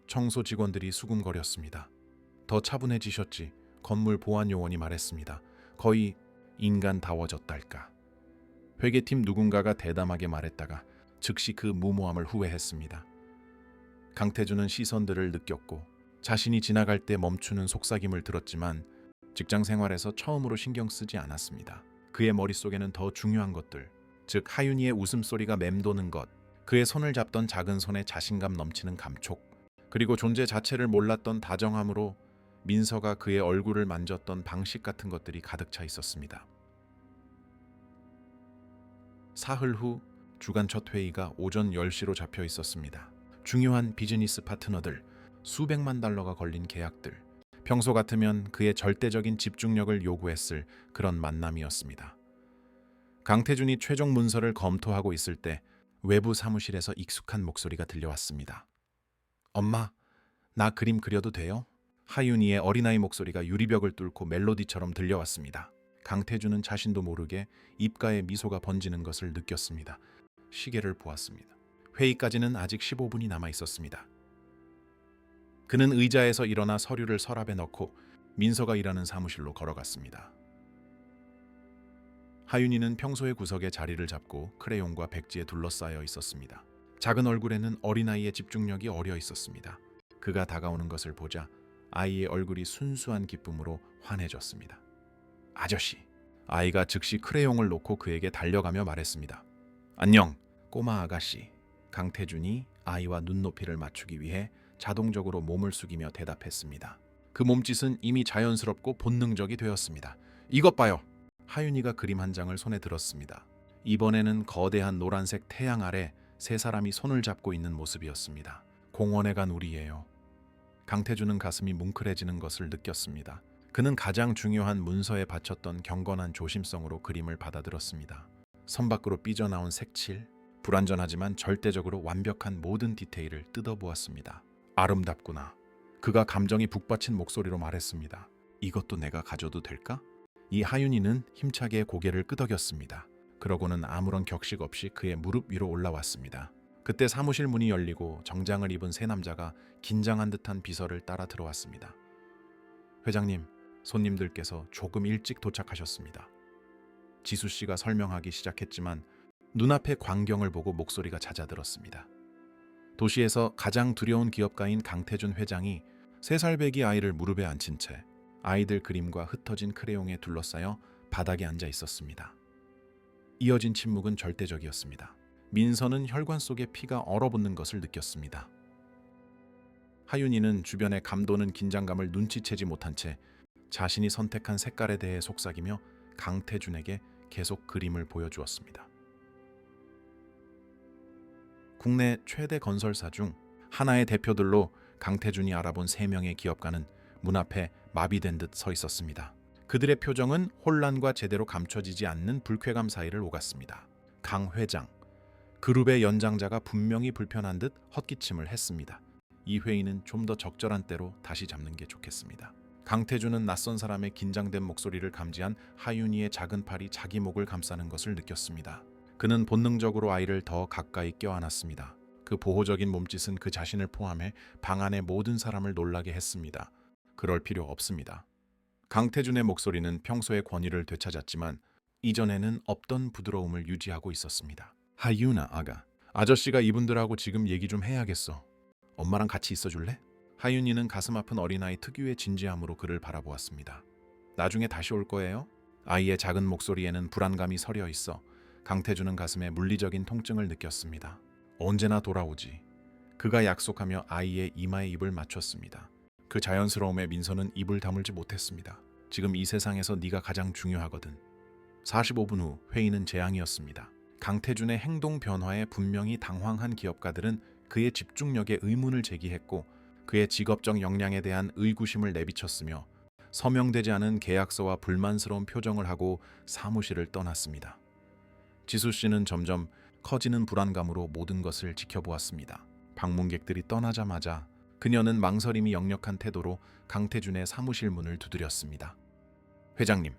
청소 직원들이 수군거렸습니다. 더 차분해지셨지. 건물 보안 요원이 말했습니다. 거의 인간다워졌달까. 회계팀 누군가가 대담하게 말했다가 즉시 그 무모함을 후회했습니다. 강태준은 시선들을 느꼈고 자신이 지나갈 때 멈추는 속삭임을 들었지만 직장 생활에서 처음으로 신경 쓰지 않았습니다. 그의 머릿속에는 더 중요한 것들, 즉 하윤이의 웃음소리가 맴도는 것, 그의 손을 잡던 작은 손에 자신감 넘치는 감촉, 그리고 존재 자체를 몰랐던 다정함으로 민서가 그의 얼굴을 만졌던 방식 같은 것들이 가득 차 있었습니다. 사흘 후 주간 첫 회의가 오전 10시로 잡혀 있었습니다. 중요한 비즈니스 파트너들, 수백만 달러가 걸린 계약들, 평소 같으면 그의 절대적인 집중력을 요구했을 그런 만남이었습니다. 강태준이 최종 문서를 검토하고 있을 때 외부 사무실에서 익숙한 목소리가 들려왔습니다. 엄마, 나 그림 그려도 돼요? 하윤이의 어린아이 목소리가 유리벽을 뚫고 멜로디처럼 들려왔습니다. 강태준은 자신도 모르게 입가에 미소가 번지는 것을 느꼈습니다. 시계를 보았습니다. 회의까지는 아직 15분이 남아 있었습니다. 그는 의자에서 일어나 서류를 서랍에 넣고 민서가 일하는 사무실로 걸어갔습니다. 하윤이는 평소의 구석에 자리를 잡고 크레용과 백지에 둘러싸여 있었습니다. 작은 얼굴에는 어린아이의 집중력이 어려 있었습니다. 그가 다가오는 것을 보자 아이의 얼굴이 순수한 기쁨으로 환해졌습니다. 아이가 즉시 크레용을 놓고 그에게 달려가며 말했습니다. 안녕, 꼬마 아가씨. 강태준이 아이와 눈높이를 맞추기 위해 자동적으로 몸을 숙이며 대답했습니다. 그 몸짓은 이미 자연스럽고 본능적이 되었습니다. 이것 봐요. 하윤이가 그림 한 장을 손에 들었습니다. 이번에는 거대한 노란색 태양 아래 세 사람이 손을 잡고 있는 모습이었습니다. 공원에 간 우리예요. 강태준은 가슴이 뭉클해지는 것을 느꼈습니다. 그는 가장 중요한 문서에 바쳤던 경건한 조심성으로 그림을 받아들었습니다. 선 밖으로 삐져나온 색칠, 불완전하지만 절대적으로 완벽한 모든 디테일을 뜯어보았습니다. 아름답구나. 그가 감정이 북받친 목소리로 말했습니다. 이것도 내가 가져도 될까? 이 하윤이는 힘차게 고개를 끄덕였습니다. 그러고는 아무런 격식 없이 그의 무릎 위로 올라왔습니다. 그때 사무실 문이 열리고 정장을 입은 세 남자가 긴장한 듯한 비서를 따라 들어왔습니다. 회장님, 손님들께서 조금 일찍 도착하셨습니다. 지수 씨가 설명하기 시작했지만 눈앞의 광경을 보고 목소리가 잦아들었습니다. 도시에서 가장 두려운 기업가인 강태준 회장이 3살배기 아이를 무릎에 앉힌 채 아이들 그림과 흩어진 크레용에 둘러싸여 바닥에 앉아 있었습니다. 이어진 침묵은 절대적이었습니다. 민서는 혈관 속에 피가 얼어붙는 것을 느꼈습니다. 하윤이는 주변의 감도는 긴장감을 눈치채지 못한 채 자신이 선택한 색깔에 대해 속삭이며 강태준에게 계속 그림을 보여주었습니다. 국내 최대 건설사 중 하나의 대표들로 강태준이 알아본 3명의 기업가는 문 앞에 마비된 듯 서 있었습니다. 그들의 표정은 혼란과 제대로 감춰지지 않는 불쾌감 사이를 오갔습니다. 강 회장, 그룹의 연장자가 분명히 불편한 듯 헛기침을 했습니다. 이 회의는 좀 더 적절한 때로 다시 잡는 게 좋겠습니다. 강태준은 낯선 사람의 긴장된 목소리를 감지한 하윤이의 작은 팔이 자기 목을 감싸는 것을 느꼈습니다. 그는 본능적으로 아이를 더 가까이 껴안았습니다. 그 보호적인 몸짓은 그 자신을 포함해 방 안의 모든 사람을 놀라게 했습니다. 그럴 필요 없습니다. 강태준의 목소리는 평소의 권위를 되찾았지만 이전에는 없던 부드러움을 유지하고 있었습니다. 하윤아 아가, 아저씨가 이분들하고 지금 얘기 좀 해야겠어. 엄마랑 같이 있어줄래? 하윤이는 가슴 아픈 어린아이 특유의 진지함으로 그를 바라보았습니다. 나중에 다시 올 거예요? 아이의 작은 목소리에는 불안감이 서려 있어 강태준은 가슴에 물리적인 통증을 느꼈습니다. 언제나 돌아오지. 그가 약속하며 아이의 이마에 입을 맞췄습니다. 그 자연스러움에 민서는 입을 다물지 못했습니다. 지금 이 세상에서 네가 가장 중요하거든. 45분 후 회의는 재앙이었습니다. 강태준의 행동 변화에 분명히 당황한 기업가들은 그의 집중력에 의문을 제기했고 그의 직업적 역량에 대한 의구심을 내비쳤으며 서명되지 않은 계약서와 불만스러운 표정을 하고 사무실을 떠났습니다. 지수 씨는 점점 커지는 불안감으로 모든 것을 지켜보았습니다. 방문객들이 떠나자마자 그녀는 망설임이 역력한 태도로 강태준의 사무실 문을 두드렸습니다. 회장님,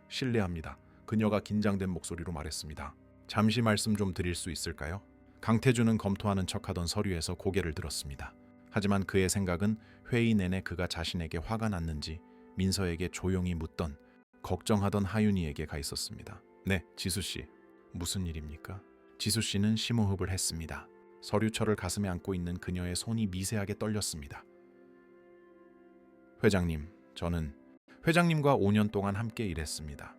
실례합니다. 그녀가 긴장된 목소리로 말했습니다. 잠시 말씀 좀 드릴 수 있을까요? 강태준은 검토하는 척하던 서류에서 고개를 들었습니다. 하지만 그의 생각은 회의 내내 그가 자신에게 화가 났는지 민서에게 조용히 묻던 걱정하던 하윤이에게 가 있었습니다. 네, 지수씨. 무슨 일입니까? 지수씨는 심호흡을 했습니다. 서류철을 가슴에 안고 있는 그녀의 손이 미세하게 떨렸습니다. 회장님, 저는 회장님과 5년 동안 함께 일했습니다.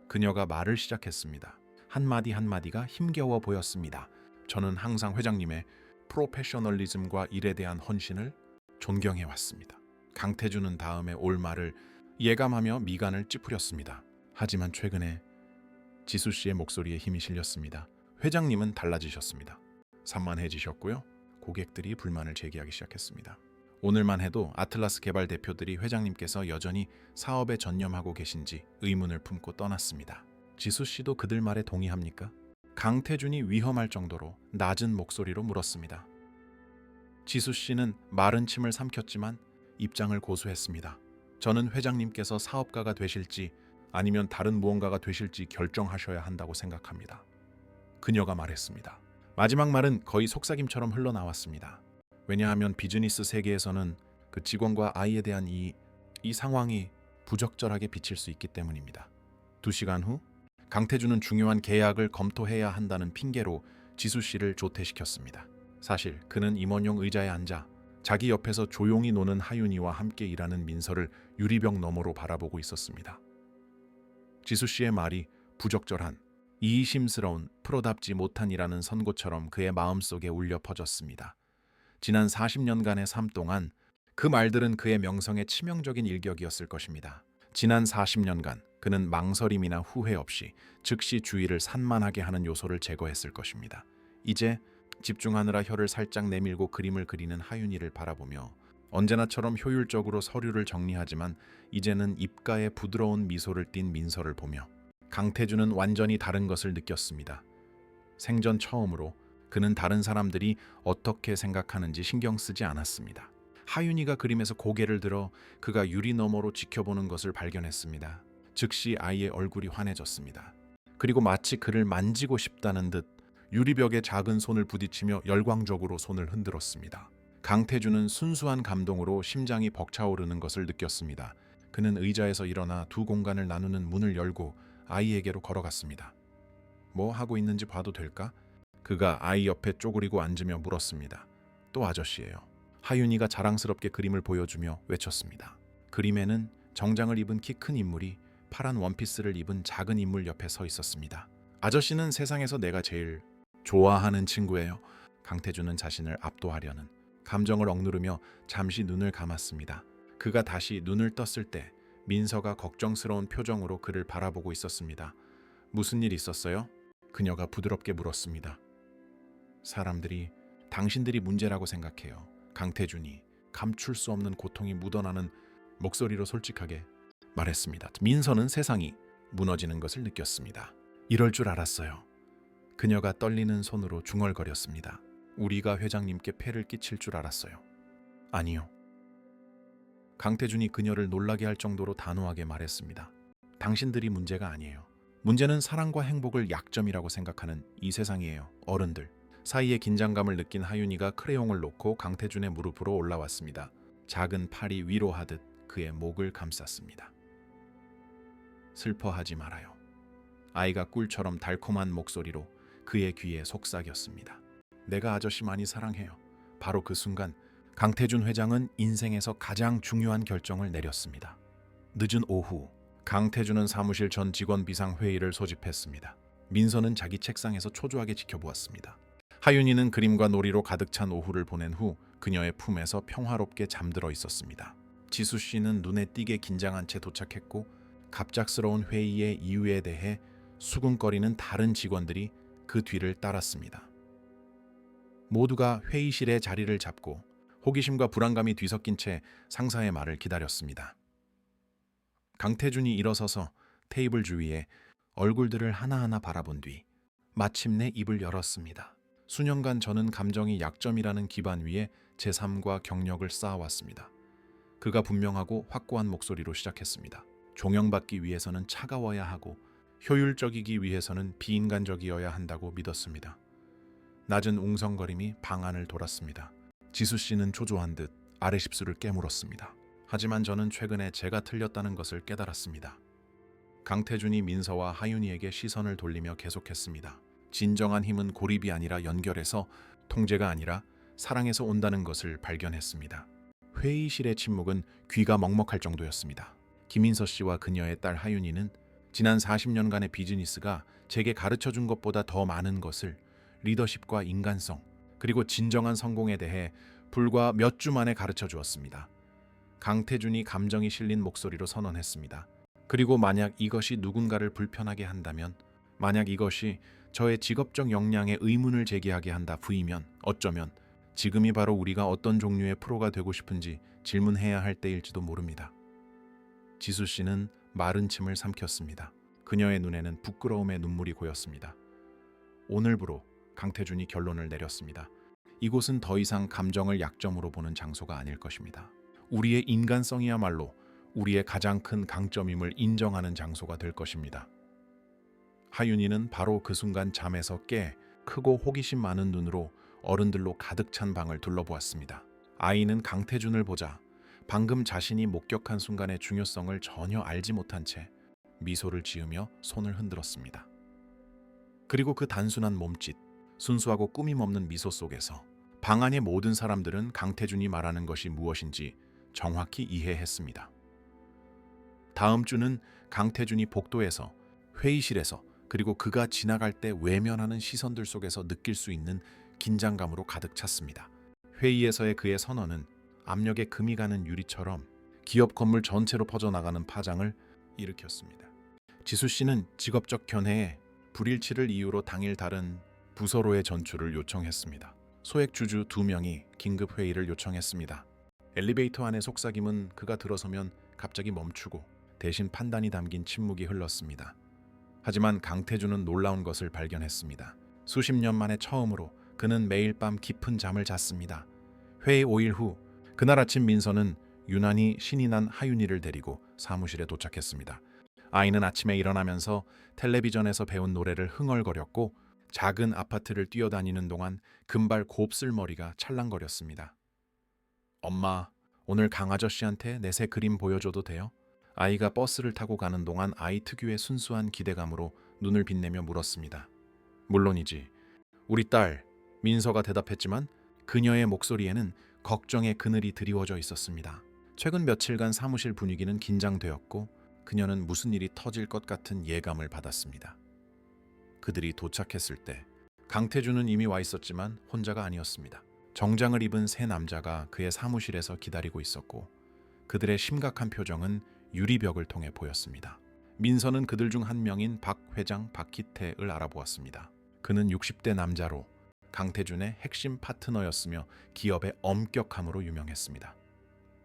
그녀가 말을 시작했습니다. 한마디 한마디가 힘겨워 보였습니다. 저는 항상 회장님의 프로페셔널리즘과 일에 대한 헌신을 존경해왔습니다. 강태준은 다음에 올 말을 예감하며 미간을 찌푸렸습니다. 하지만 최근에 지수 씨의 목소리에 힘이 실렸습니다. 회장님은 달라지셨습니다. 산만해지셨고요. 고객들이 불만을 제기하기 시작했습니다. 오늘만 해도 아틀라스 개발 대표들이 회장님께서 여전히 사업에 전념하고 계신지 의문을 품고 떠났습니다. 지수 씨도 그들 말에 동의합니까? 강태준이 위험할 정도로 낮은 목소리로 물었습니다. 지수 씨는 마른 침을 삼켰지만 입장을 고수했습니다. 저는 회장님께서 사업가가 되실지 아니면 다른 무언가가 되실지 결정하셔야 한다고 생각합니다. 그녀가 말했습니다. 마지막 말은 거의 속삭임처럼 흘러나왔습니다. 왜냐하면 비즈니스 세계에서는 그 직원과 아이에 대한 이 상황이 부적절하게 비칠 수 있기 때문입니다. 2시간 후 강태준은 중요한 계약을 검토해야 한다는 핑계로 지수 씨를 조퇴시켰습니다. 사실 그는 임원용 의자에 앉아 자기 옆에서 조용히 노는 하윤이와 함께 일하는 민서를 유리병 너머로 바라보고 있었습니다. 지수 씨의 말이 부적절한, 이의심스러운, 프로답지 못한이라는 선고처럼 그의 마음속에 울려 퍼졌습니다. 지난 40년간의 삶 동안 그 말들은 그의 명성에 치명적인 일격이었을 것입니다. 지난 40년간 그는 망설임이나 후회 없이 즉시 주의를 산만하게 하는 요소를 제거했을 것입니다. 이제 집중하느라 혀를 살짝 내밀고 그림을 그리는 하윤이를 바라보며 언제나처럼 효율적으로 서류를 정리하지만 이제는 입가에 부드러운 미소를 띤 민서를 보며 강태준은 완전히 다른 것을 느꼈습니다. 생전 처음으로 그는 다른 사람들이 어떻게 생각하는지 신경 쓰지 않았습니다. 하윤이가 그림에서 고개를 들어 그가 유리 너머로 지켜보는 것을 발견했습니다. 즉시 아이의 얼굴이 환해졌습니다. 그리고 마치 그를 만지고 싶다는 듯 유리벽에 작은 손을 부딪히며 열광적으로 손을 흔들었습니다. 강태준은 순수한 감동으로 심장이 벅차오르는 것을 느꼈습니다. 그는 의자에서 일어나 두 공간을 나누는 문을 열고 아이에게로 걸어갔습니다. 뭐 하고 있는지 봐도 될까? 그가 아이 옆에 쪼그리고 앉으며 물었습니다. 또 아저씨예요. 하윤이가 자랑스럽게 그림을 보여주며 외쳤습니다. 그림에는 정장을 입은 키 큰 인물이 파란 원피스를 입은 작은 인물 옆에 서 있었습니다. 아저씨는 세상에서 내가 제일 좋아하는 친구예요. 강태준은 자신을 압도하려는 감정을 억누르며 잠시 눈을 감았습니다. 그가 다시 눈을 떴을 때 민서가 걱정스러운 표정으로 그를 바라보고 있었습니다. 무슨 일 있었어요? 그녀가 부드럽게 물었습니다. 사람들이 당신들이 문제라고 생각해요. 강태준이 감출 수 없는 고통이 묻어나는 목소리로 솔직하게 말했습니다. 민서는 세상이 무너지는 것을 느꼈습니다. 이럴 줄 알았어요. 그녀가 떨리는 손으로 중얼거렸습니다. 우리가 회장님께 폐를 끼칠 줄 알았어요. 아니요. 강태준이 그녀를 놀라게 할 정도로 단호하게 말했습니다. 당신들이 문제가 아니에요. 문제는 사랑과 행복을 약점이라고 생각하는 이 세상이에요. 어른들. 사이에 긴장감을 느낀 하윤이가 크레용을 놓고 강태준의 무릎으로 올라왔습니다. 작은 팔이 위로하듯 그의 목을 감쌌습니다. 슬퍼하지 말아요. 아이가 꿀처럼 달콤한 목소리로 그의 귀에 속삭였습니다. 내가 아저씨 많이 사랑해요. 바로 그 순간 강태준 회장은 인생에서 가장 중요한 결정을 내렸습니다. 늦은 오후 강태준은 사무실 전 직원 비상회의를 소집했습니다. 민서는 자기 책상에서 초조하게 지켜보았습니다. 하윤이는 그림과 놀이로 가득 찬 오후를 보낸 후 그녀의 품에서 평화롭게 잠들어 있었습니다. 지수 씨는 눈에 띄게 긴장한 채 도착했고 갑작스러운 회의의 이유에 대해 수군거리는 다른 직원들이 그 뒤를 따랐습니다. 모두가 회의실에 자리를 잡고 호기심과 불안감이 뒤섞인 채 상사의 말을 기다렸습니다. 강태준이 일어서서 테이블 주위에 얼굴들을 하나하나 바라본 뒤 마침내 입을 열었습니다. 수년간 저는 감정이 약점이라는 기반 위에 제 삶과 경력을 쌓아왔습니다. 그가 분명하고 확고한 목소리로 시작했습니다. 종영받기 위해서는 차가워야 하고 효율적이기 위해서는 비인간적이어야 한다고 믿었습니다. 낮은 웅성거림이 방 안을 돌았습니다. 지수 씨는 초조한 듯 아래 십수를 깨물었습니다. 하지만 저는 최근에 제가 틀렸다는 것을 깨달았습니다. 강태준이 민서와 하윤이에게 시선을 돌리며 계속했습니다. 진정한 힘은 고립이 아니라 연결해서, 통제가 아니라 사랑에서 온다는 것을 발견했습니다. 회의실의 침묵은 귀가 먹먹할 정도였습니다. 김인서 씨와 그녀의 딸 하윤이는 지난 40년간의 비즈니스가 제게 가르쳐준 것보다 더 많은 것을, 리더십과 인간성, 그리고 진정한 성공에 대해 불과 몇 주 만에 가르쳐 주었습니다. 강태준이 감정이 실린 목소리로 선언했습니다. 그리고 만약 이것이 누군가를 불편하게 한다면, 만약 이것이 저의 직업적 역량에 의문을 제기하게 한다 부이면, 어쩌면 지금이 바로 우리가 어떤 종류의 프로가 되고 싶은지 질문해야 할 때일지도 모릅니다. 지수 씨는 마른 침을 삼켰습니다. 그녀의 눈에는 부끄러움의 눈물이 고였습니다. 오늘부로 강태준이 결론을 내렸습니다. 이곳은 더 이상 감정을 약점으로 보는 장소가 아닐 것입니다. 우리의 인간성이야말로 우리의 가장 큰 강점임을 인정하는 장소가 될 것입니다. 하윤이는 바로 그 순간 잠에서 깨 크고 호기심 많은 눈으로 어른들로 가득 찬 방을 둘러보았습니다. 아이는 강태준을 보자 방금 자신이 목격한 순간의 중요성을 전혀 알지 못한 채 미소를 지으며 손을 흔들었습니다. 그리고 그 단순한 몸짓, 순수하고 꾸밈 없는 미소 속에서 방 안의 모든 사람들은 강태준이 말하는 것이 무엇인지 정확히 이해했습니다. 다음 주는 강태준이 복도에서, 회의실에서, 그리고 그가 지나갈 때 외면하는 시선들 속에서 느낄 수 있는 긴장감으로 가득 찼습니다. 회의에서의 그의 선언은 압력에 금이 가는 유리처럼 기업 건물 전체로 퍼져나가는 파장을 일으켰습니다. 지수 씨는 직업적 견해에 불일치를 이유로 당일 다른 부서로의 전출을 요청했습니다. 소액 주주 2명이 긴급 회의를 요청했습니다. 엘리베이터 안의 속삭임은 그가 들어서면 갑자기 멈추고 대신 판단이 담긴 침묵이 흘렀습니다. 하지만 강태준은 놀라운 것을 발견했습니다. 수십 년 만에 처음으로 그는 매일 밤 깊은 잠을 잤습니다. 회의 5일 후 그날 아침 민서는 유난히 신이 난 하윤이를 데리고 사무실에 도착했습니다. 아이는 아침에 일어나면서 텔레비전에서 배운 노래를 흥얼거렸고 작은 아파트를 뛰어다니는 동안 금발 곱슬 머리가 찰랑거렸습니다. 엄마, 오늘 강 아저씨한테 내 새 그림 보여줘도 돼요? 아이가 버스를 타고 가는 동안 아이 특유의 순수한 기대감으로 눈을 빛내며 물었습니다. 물론이지. 우리 딸 민서가 대답했지만 그녀의 목소리에는 걱정의 그늘이 드리워져 있었습니다. 최근 며칠간 사무실 분위기는 긴장되었고 그녀는 무슨 일이 터질 것 같은 예감을 받았습니다. 그들이 도착했을 때 강태준은 이미 와 있었지만 혼자가 아니었습니다. 정장을 입은 세 남자가 그의 사무실에서 기다리고 있었고 그들의 심각한 표정은 유리벽을 통해 보였습니다. 민서는 그들 중 한 명인 박 회장 박희태를 알아보았습니다. 그는 60대 남자로 강태준의 핵심 파트너였으며 기업의 엄격함으로 유명했습니다.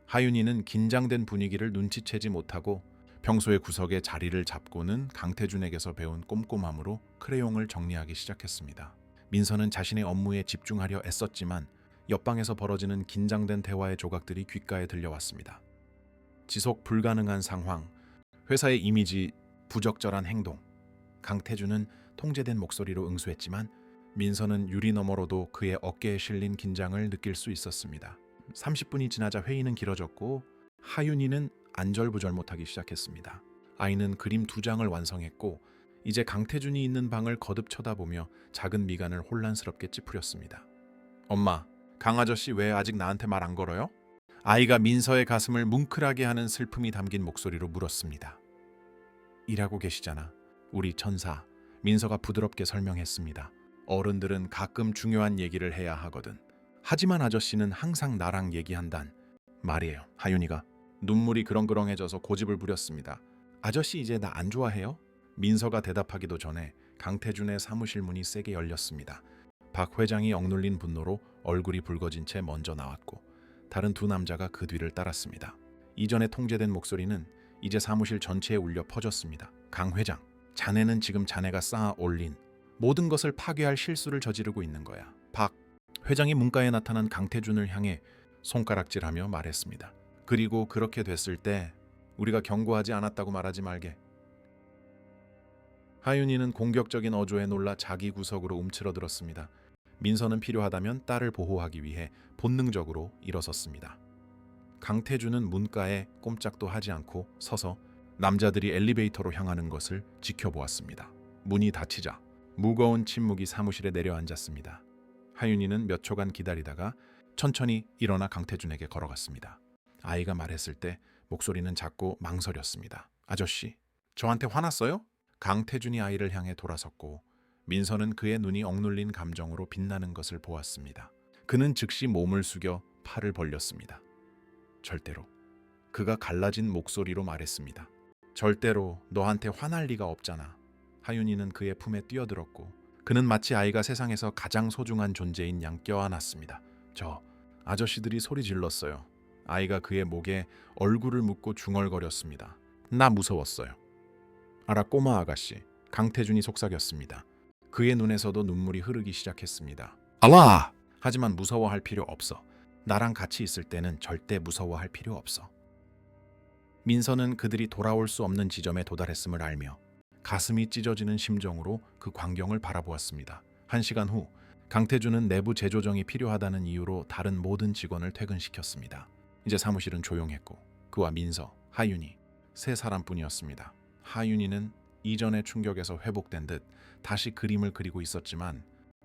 하윤이는 긴장된 분위기를 눈치채지 못하고 평소의 구석에 자리를 잡고는 강태준에게서 배운 꼼꼼함으로 크레용을 정리하기 시작했습니다. 민서는 자신의 업무에 집중하려 애썼지만 옆방에서 벌어지는 긴장된 대화의 조각들이 귓가에 들려왔습니다. 지속 불가능한 상황, 회사의 이미지, 부적절한 행동. 강태준은 통제된 목소리로 응수했지만 민서는 유리 너머로도 그의 어깨에 실린 긴장을 느낄 수 있었습니다. 30분이 지나자 회의는 길어졌고 하윤이는 안절부절 못하기 시작했습니다. 아이는 그림 2장을 완성했고 이제 강태준이 있는 방을 거듭 쳐다보며 작은 미간을 혼란스럽게 찌푸렸습니다. 엄마, 강 아저씨 왜 아직 나한테 말 안 걸어요? 아이가 민서의 가슴을 뭉클하게 하는 슬픔이 담긴 목소리로 물었습니다. 일하고 계시잖아. 우리 천사. 민서가 부드럽게 설명했습니다. 어른들은 가끔 중요한 얘기를 해야 하거든. 하지만 아저씨는 항상 나랑 얘기한단 말이에요. 하윤이가 눈물이 그렁그렁해져서 고집을 부렸습니다. 아저씨 이제 나 안 좋아해요? 민서가 대답하기도 전에 강태준의 사무실 문이 세게 열렸습니다. 박 회장이 억눌린 분노로 얼굴이 붉어진 채 먼저 나왔고 다른 2 남자가 그 뒤를 따랐습니다. 이전에 통제된 목소리는 이제 사무실 전체에 울려 퍼졌습니다. 강 회장, 자네는 지금 자네가 쌓아 올린 모든 것을 파괴할 실수를 저지르고 있는 거야. 박 회장이 문가에 나타난 강태준을 향해 손가락질하며 말했습니다. 그리고 그렇게 됐을 때 우리가 경고하지 않았다고 말하지 말게. 하윤이는 공격적인 어조에 놀라 자기 구석으로 움츠러들었습니다. 민서는 필요하다면 딸을 보호하기 위해 본능적으로 일어섰습니다. 강태준은 문가에 꼼짝도 하지 않고 서서 남자들이 엘리베이터로 향하는 것을 지켜보았습니다. 문이 닫히자 무거운 침묵이 사무실에 내려앉았습니다. 하윤이는 몇 초간 기다리다가 천천히 일어나 강태준에게 걸어갔습니다. 아이가 말했을 때 목소리는 작고 망설였습니다. 아저씨, 저한테 화났어요? 강태준이 아이를 향해 돌아섰고 민서는 그의 눈이 억눌린 감정으로 빛나는 것을 보았습니다. 그는 즉시 몸을 숙여 팔을 벌렸습니다. 절대로. 그가 갈라진 목소리로 말했습니다. 절대로 너한테 화날 리가 없잖아. 하윤이는 그의 품에 뛰어들었고 그는 마치 아이가 세상에서 가장 소중한 존재인 양 껴안았습니다. 저 아저씨들이 소리 질렀어요. 아이가 그의 목에 얼굴을 묻고 중얼거렸습니다. 나 무서웠어요. 알아 꼬마 아가씨. 강태준이 속삭였습니다. 그의 눈에서도 눈물이 흐르기 시작했습니다. 알아! 하지만 무서워할 필요 없어. 나랑 같이 있을 때는 절대 무서워할 필요 없어. 민서는 그들이 돌아올 수 없는 지점에 도달했음을 알며 가슴이 찢어지는 심정으로 그 광경을 바라보았습니다. 1시간 후 강태준은 내부 재조정이 필요하다는 이유로 다른 모든 직원을 퇴근시켰습니다. 이제 사무실은 조용했고 그와 민서, 하윤이 세 사람뿐이었습니다. 하윤이는 이전의 충격에서 회복된 듯 다시 그림을 그리고 있었지만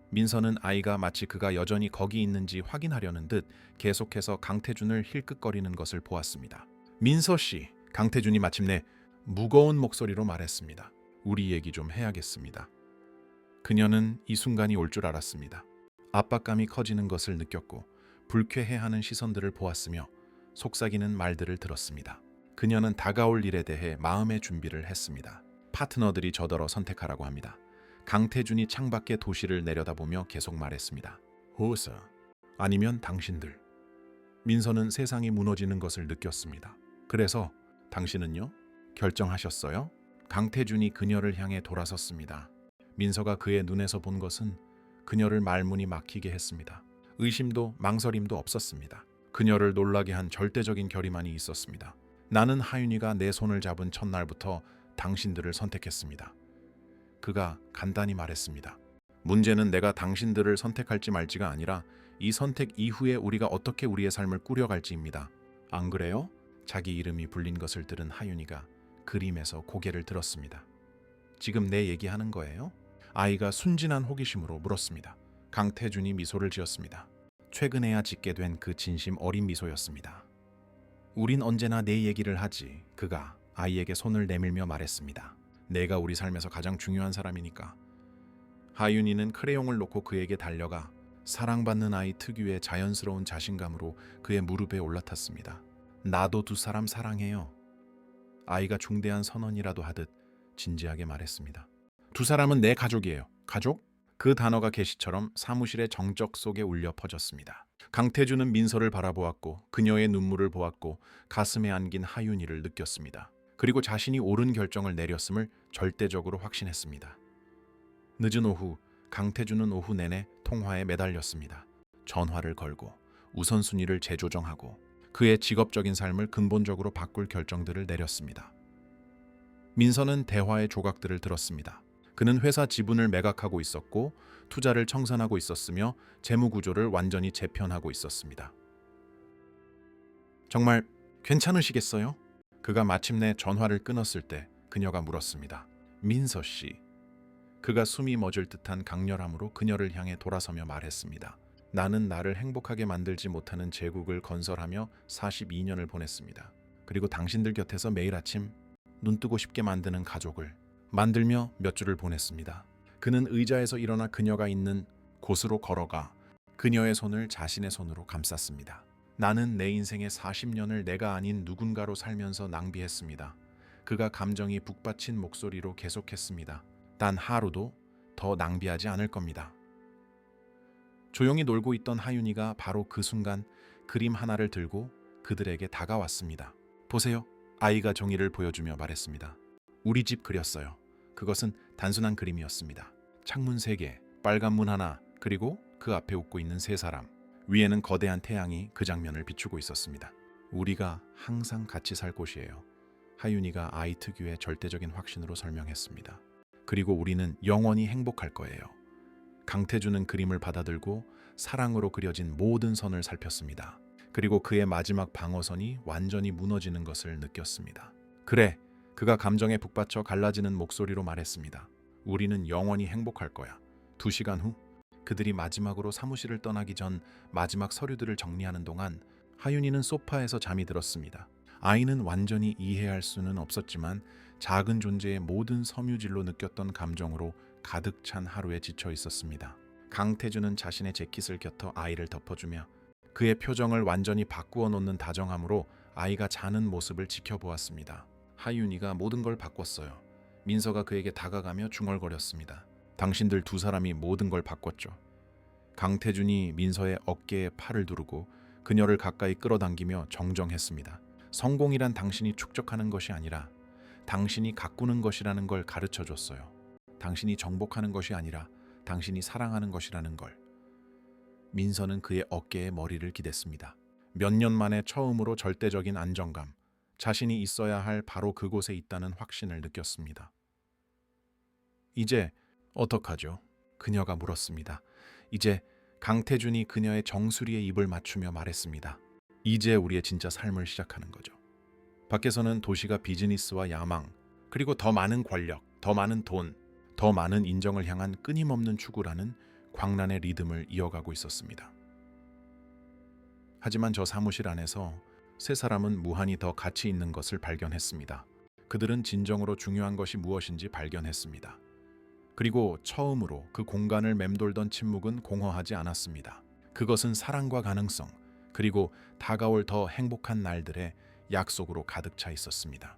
민서는 아이가 마치 그가 여전히 거기 있는지 확인하려는 듯 계속해서 강태준을 힐끗거리는 것을 보았습니다. 민서 씨, 강태준이 마침내 무거운 목소리로 말했습니다. 우리 얘기 좀 해야겠습니다. 그녀는 이 순간이 올 줄 알았습니다. 압박감이 커지는 것을 느꼈고 불쾌해하는 시선들을 보았으며 속삭이는 말들을 들었습니다. 그녀는 다가올 일에 대해 마음의 준비를 했습니다. 파트너들이 저더러 선택하라고 합니다. 강태준이 창밖의 도시를 내려다보며 계속 말했습니다. 호사, 아니면 당신들. 민서는 세상이 무너지는 것을 느꼈습니다. 그래서 당신은요? 결정하셨어요? 강태준이 그녀를 향해 돌아섰습니다. 민서가 그의 눈에서 본 것은 그녀를 말문이 막히게 했습니다. 의심도 망설임도 없었습니다. 그녀를 놀라게 한 절대적인 결의만이 있었습니다. 나는 하윤이가 내 손을 잡은 첫날부터 당신들을 선택했습니다. 그가 간단히 말했습니다. 문제는 내가 당신들을 선택할지 말지가 아니라 이 선택 이후에 우리가 어떻게 우리의 삶을 꾸려갈지입니다. 안 그래요? 자기 이름이 불린 것을 들은 하윤이가 그림에서 고개를 들었습니다. 지금 내 얘기하는 거예요? 아이가 순진한 호기심으로 물었습니다. 강태준이 미소를 지었습니다. 최근에야 짓게 된 그 진심 어린 미소였습니다. 우린 언제나 내 얘기를 하지. 그가 아이에게 손을 내밀며 말했습니다. 내가 우리 삶에서 가장 중요한 사람이니까. 하윤이는 크레용을 놓고 그에게 달려가 사랑받는 아이 특유의 자연스러운 자신감으로 그의 무릎에 올라탔습니다. 나도 두 사람 사랑해요. 아이가 중대한 선언이라도 하듯 진지하게 말했습니다. 두 사람은 내 가족이에요. 가족? 그 단어가 계시처럼 사무실의 정적 속에 울려 퍼졌습니다. 강태준은 민서를 바라보았고 그녀의 눈물을 보았고 가슴에 안긴 하윤이를 느꼈습니다. 그리고 자신이 옳은 결정을 내렸음을 절대적으로 확신했습니다. 늦은 오후, 강태준은 오후 내내 통화에 매달렸습니다. 전화를 걸고 우선순위를 재조정하고 그의 직업적인 삶을 근본적으로 바꿀 결정들을 내렸습니다. 민서는 대화의 조각들을 들었습니다. 그는 회사 지분을 매각하고 있었고 투자를 청산하고 있었으며 재무 구조를 완전히 재편하고 있었습니다. 정말 괜찮으시겠어요? 그가 마침내 전화를 끊었을 때 그녀가 물었습니다. 민서 씨. 그가 숨이 멎을 듯한 강렬함으로 그녀를 향해 돌아서며 말했습니다. 나는 나를 행복하게 만들지 못하는 제국을 건설하며 42년을 보냈습니다. 그리고 당신들 곁에서 매일 아침 눈뜨고 싶게 만드는 가족을 만들며 몇 주를 보냈습니다. 그는 의자에서 일어나 그녀가 있는 곳으로 걸어가 그녀의 손을 자신의 손으로 감쌌습니다. 나는 내 인생의 40년을 내가 아닌 누군가로 살면서 낭비했습니다. 그가 감정이 북받친 목소리로 계속했습니다. 단 하루도 더 낭비하지 않을 겁니다. 조용히 놀고 있던 하윤이가 바로 그 순간 그림 하나를 들고 그들에게 다가왔습니다. 보세요. 아이가 종이를 보여주며 말했습니다. 우리 집 그렸어요. 그것은 단순한 그림이었습니다. 창문 3개, 빨간 문 하나, 그리고 그 앞에 웃고 있는 3사람. 위에는 거대한 태양이 그 장면을 비추고 있었습니다. 우리가 항상 같이 살 곳이에요. 하윤이가 아이 특유의 절대적인 확신으로 설명했습니다. 그리고 우리는 영원히 행복할 거예요. 강태준은 그림을 받아들고 사랑으로 그려진 모든 선을 살폈습니다. 그리고 그의 마지막 방어선이 완전히 무너지는 것을 느꼈습니다. 그래, 그가 감정에 북받쳐 갈라지는 목소리로 말했습니다. 우리는 영원히 행복할 거야. 2시간 후 그들이 마지막으로 사무실을 떠나기 전 마지막 서류들을 정리하는 동안 하윤이는 소파에서 잠이 들었습니다. 아이는 완전히 이해할 수는 없었지만 작은 존재의 모든 섬유질로 느꼈던 감정으로 가득 찬 하루에 지쳐 있었습니다. 강태준은 자신의 재킷을 곁어 아이를 덮어주며 그의 표정을 완전히 바꾸어 놓는 다정함으로 아이가 자는 모습을 지켜보았습니다. 하윤이가 모든 걸 바꿨어요. 민서가 그에게 다가가며 중얼거렸습니다. 당신들 2사람이 모든 걸 바꿨죠. 강태준이 민서의 어깨에 팔을 두르고 그녀를 가까이 끌어당기며 정정했습니다. 성공이란 당신이 축적하는 것이 아니라 당신이 가꾸는 것이라는 걸 가르쳐줬어요. 당신이 정복하는 것이 아니라 당신이 사랑하는 것이라는 걸. 민서는 그의 어깨에 머리를 기댔습니다. 몇 년 만에 처음으로 절대적인 안정감, 자신이 있어야 할 바로 그곳에 있다는 확신을 느꼈습니다. 이제 어떡하죠? 그녀가 물었습니다. 이제 강태준이 그녀의 정수리에 입을 맞추며 말했습니다. 이제 우리의 진짜 삶을 시작하는 거죠. 밖에서는 도시가 비즈니스와 야망, 그리고 더 많은 권력, 더 많은 돈, 더 많은 인정을 향한 끊임없는 추구라는 광란의 리듬을 이어가고 있었습니다. 하지만 저 사무실 안에서 3사람은 무한히 더 가치 있는 것을 발견했습니다. 그들은 진정으로 중요한 것이 무엇인지 발견했습니다. 그리고 처음으로 그 공간을 맴돌던 침묵은 공허하지 않았습니다. 그것은 사랑과 가능성, 그리고 다가올 더 행복한 날들의 약속으로 가득 차 있었습니다.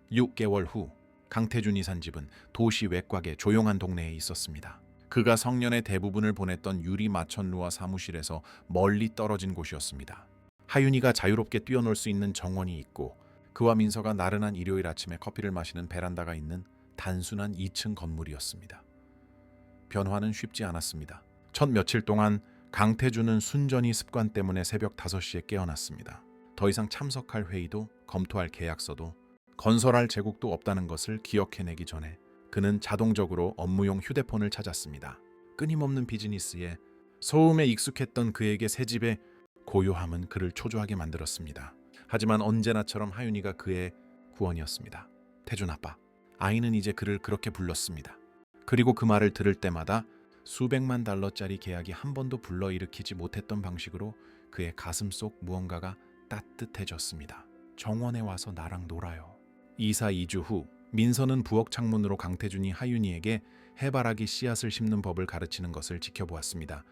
6개월 후 강태준이 산 집은 도시 외곽의 조용한 동네에 있었습니다. 그가 성년의 대부분을 보냈던 유리 마천루와 사무실에서 멀리 떨어진 곳이었습니다. 하윤이가 자유롭게 뛰어놀 수 있는 정원이 있고 그와 민서가 나른한 일요일 아침에 커피를 마시는 베란다가 있는 단순한 2층 건물이었습니다. 변화는 쉽지 않았습니다. 첫 며칠 동안 강태준은 순전히 습관 때문에 새벽 5시에 깨어났습니다. 더 이상 참석할 회의도 검토할 계약서도 건설할 제국도 없다는 것을 기억해내기 전에 그는 자동적으로 업무용 휴대폰을 찾았습니다. 끊임없는 비즈니스에 소음에 익숙했던 그에게 새 집의 고요함은 그를 초조하게 만들었습니다. 하지만 언제나처럼 하윤이가 그의 구원이었습니다. 태준 아빠. 아이는 이제 그를 그렇게 불렀습니다. 그리고 그 말을 들을 때마다 수백만 달러짜리 계약이 한 번도 불러일으키지 못했던 방식으로 그의 가슴 속 무언가가 따뜻해졌습니다. 정원에 와서 나랑 놀아요. 이사 2주 후 민서는 부엌 창문으로 강태준이 하윤이에게 해바라기 씨앗을 심는 법을 가르치는 것을 지켜보았습니다.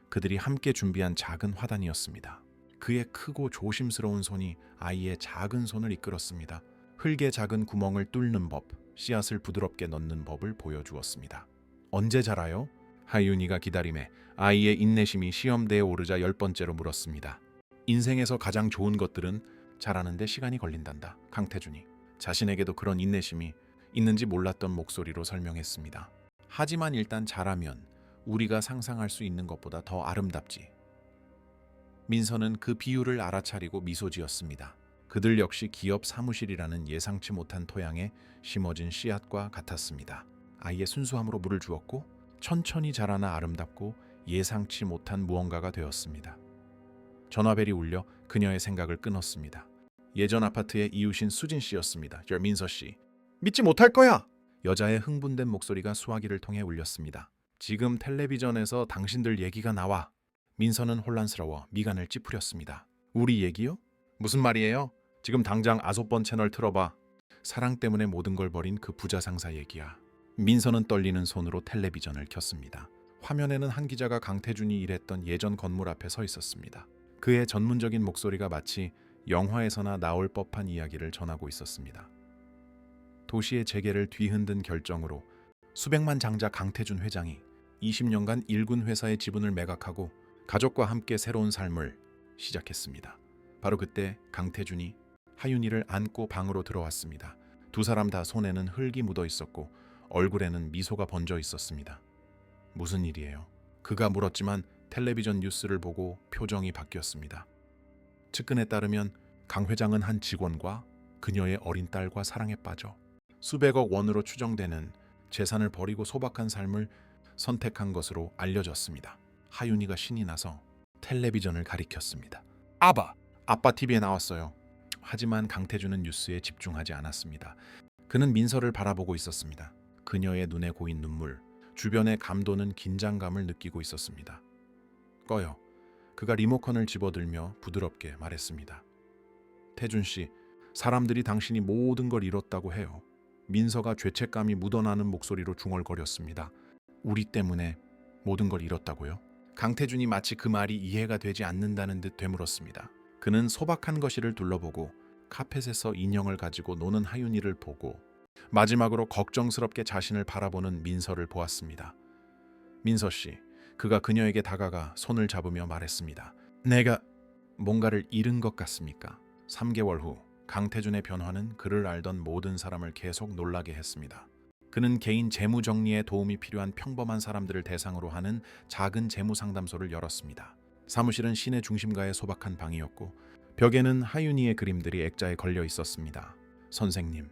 그들이 함께 준비한 작은 화단이었습니다. 그의 크고 조심스러운 손이 아이의 작은 손을 이끌었습니다. 흙의 작은 구멍을 뚫는 법, 씨앗을 부드럽게 넣는 법을 보여주었습니다. 언제 자라요? 하윤이가 기다림에 아이의 인내심이 시험대에 오르자 10번째로 물었습니다. 인생에서 가장 좋은 것들은 자라는데 시간이 걸린단다. 강태준이 자신에게도 그런 인내심이 있는지 몰랐던 목소리로 설명했습니다. 하지만 일단 자라면 우리가 상상할 수 있는 것보다 더 아름답지. 민서는 그 비유를 알아차리고 미소 지었습니다. 그들 역시 기업 사무실이라는 예상치 못한 토양에 심어진 씨앗과 같았습니다. 아이의 순수함으로 물을 주었고 천천히 자라나 아름답고 예상치 못한 무언가가 되었습니다. 전화벨이 울려 그녀의 생각을 끊었습니다. 예전 아파트의 이웃인 수진 씨였습니다. 민서 씨. 믿지 못할 거야! 여자의 흥분된 목소리가 수화기를 통해 울렸습니다. 지금 텔레비전에서 당신들 얘기가 나와. 민서는 혼란스러워 미간을 찌푸렸습니다. 우리 얘기요? 무슨 말이에요? 지금 당장 아소번 채널 틀어봐. 사랑 때문에 모든 걸 버린 그 부자 상사 얘기야. 민서는 떨리는 손으로 텔레비전을 켰습니다. 화면에는 한 기자가 강태준이 일했던 예전 건물 앞에 서 있었습니다. 그의 전문적인 목소리가 마치 영화에서나 나올 법한 이야기를 전하고 있었습니다. 도시의 재계를 뒤흔든 결정으로 수백만 장자 강태준 회장이 20년간 일군 회사의 지분을 매각하고 가족과 함께 새로운 삶을 시작했습니다. 바로 그때 강태준이 하윤이를 안고 방으로 들어왔습니다. 두 사람 다 손에는 흙이 묻어 있었고 얼굴에는 미소가 번져 있었습니다. 무슨 일이에요? 그가 물었지만 텔레비전 뉴스를 보고 표정이 바뀌었습니다. 측근에 따르면 강 회장은 한 직원과 그녀의 어린 딸과 사랑에 빠져 수백억 원으로 추정되는 재산을 버리고 소박한 삶을 선택한 것으로 알려졌습니다. 하윤이가 신이 나서 텔레비전을 가리켰습니다. 아빠 TV에 나왔어요. 하지만 강태준은 뉴스에 집중하지 않았습니다. 그는 민서를 바라보고 있었습니다. 그녀의 눈에 고인 눈물, 주변에 감도는 긴장감을 느끼고 있었습니다. 꺼요. 그가 리모컨을 집어들며 부드럽게 말했습니다. 태준 씨, 사람들이 당신이 모든 걸 잃었다고 해요. 민서가 죄책감이 묻어나는 목소리로 중얼거렸습니다. 우리 때문에 모든 걸 잃었다고요? 강태준이 마치 그 말이 이해가 되지 않는다는 듯 되물었습니다. 그는 소박한 거실을 둘러보고 카펫에서 인형을 가지고 노는 하윤이를 보고 마지막으로 걱정스럽게 자신을 바라보는 민서를 보았습니다. 민서 씨, 그가 그녀에게 다가가 손을 잡으며 말했습니다. 내가 뭔가를 잃은 것 같습니까? 3개월 후 강태준의 변화는 그를 알던 모든 사람을 계속 놀라게 했습니다. 그는 개인 재무 정리에 도움이 필요한 평범한 사람들을 대상으로 하는 작은 재무 상담소를 열었습니다. 사무실은 시내 중심가의 소박한 방이었고 벽에는 하윤이의 그림들이 액자에 걸려 있었습니다. 선생님,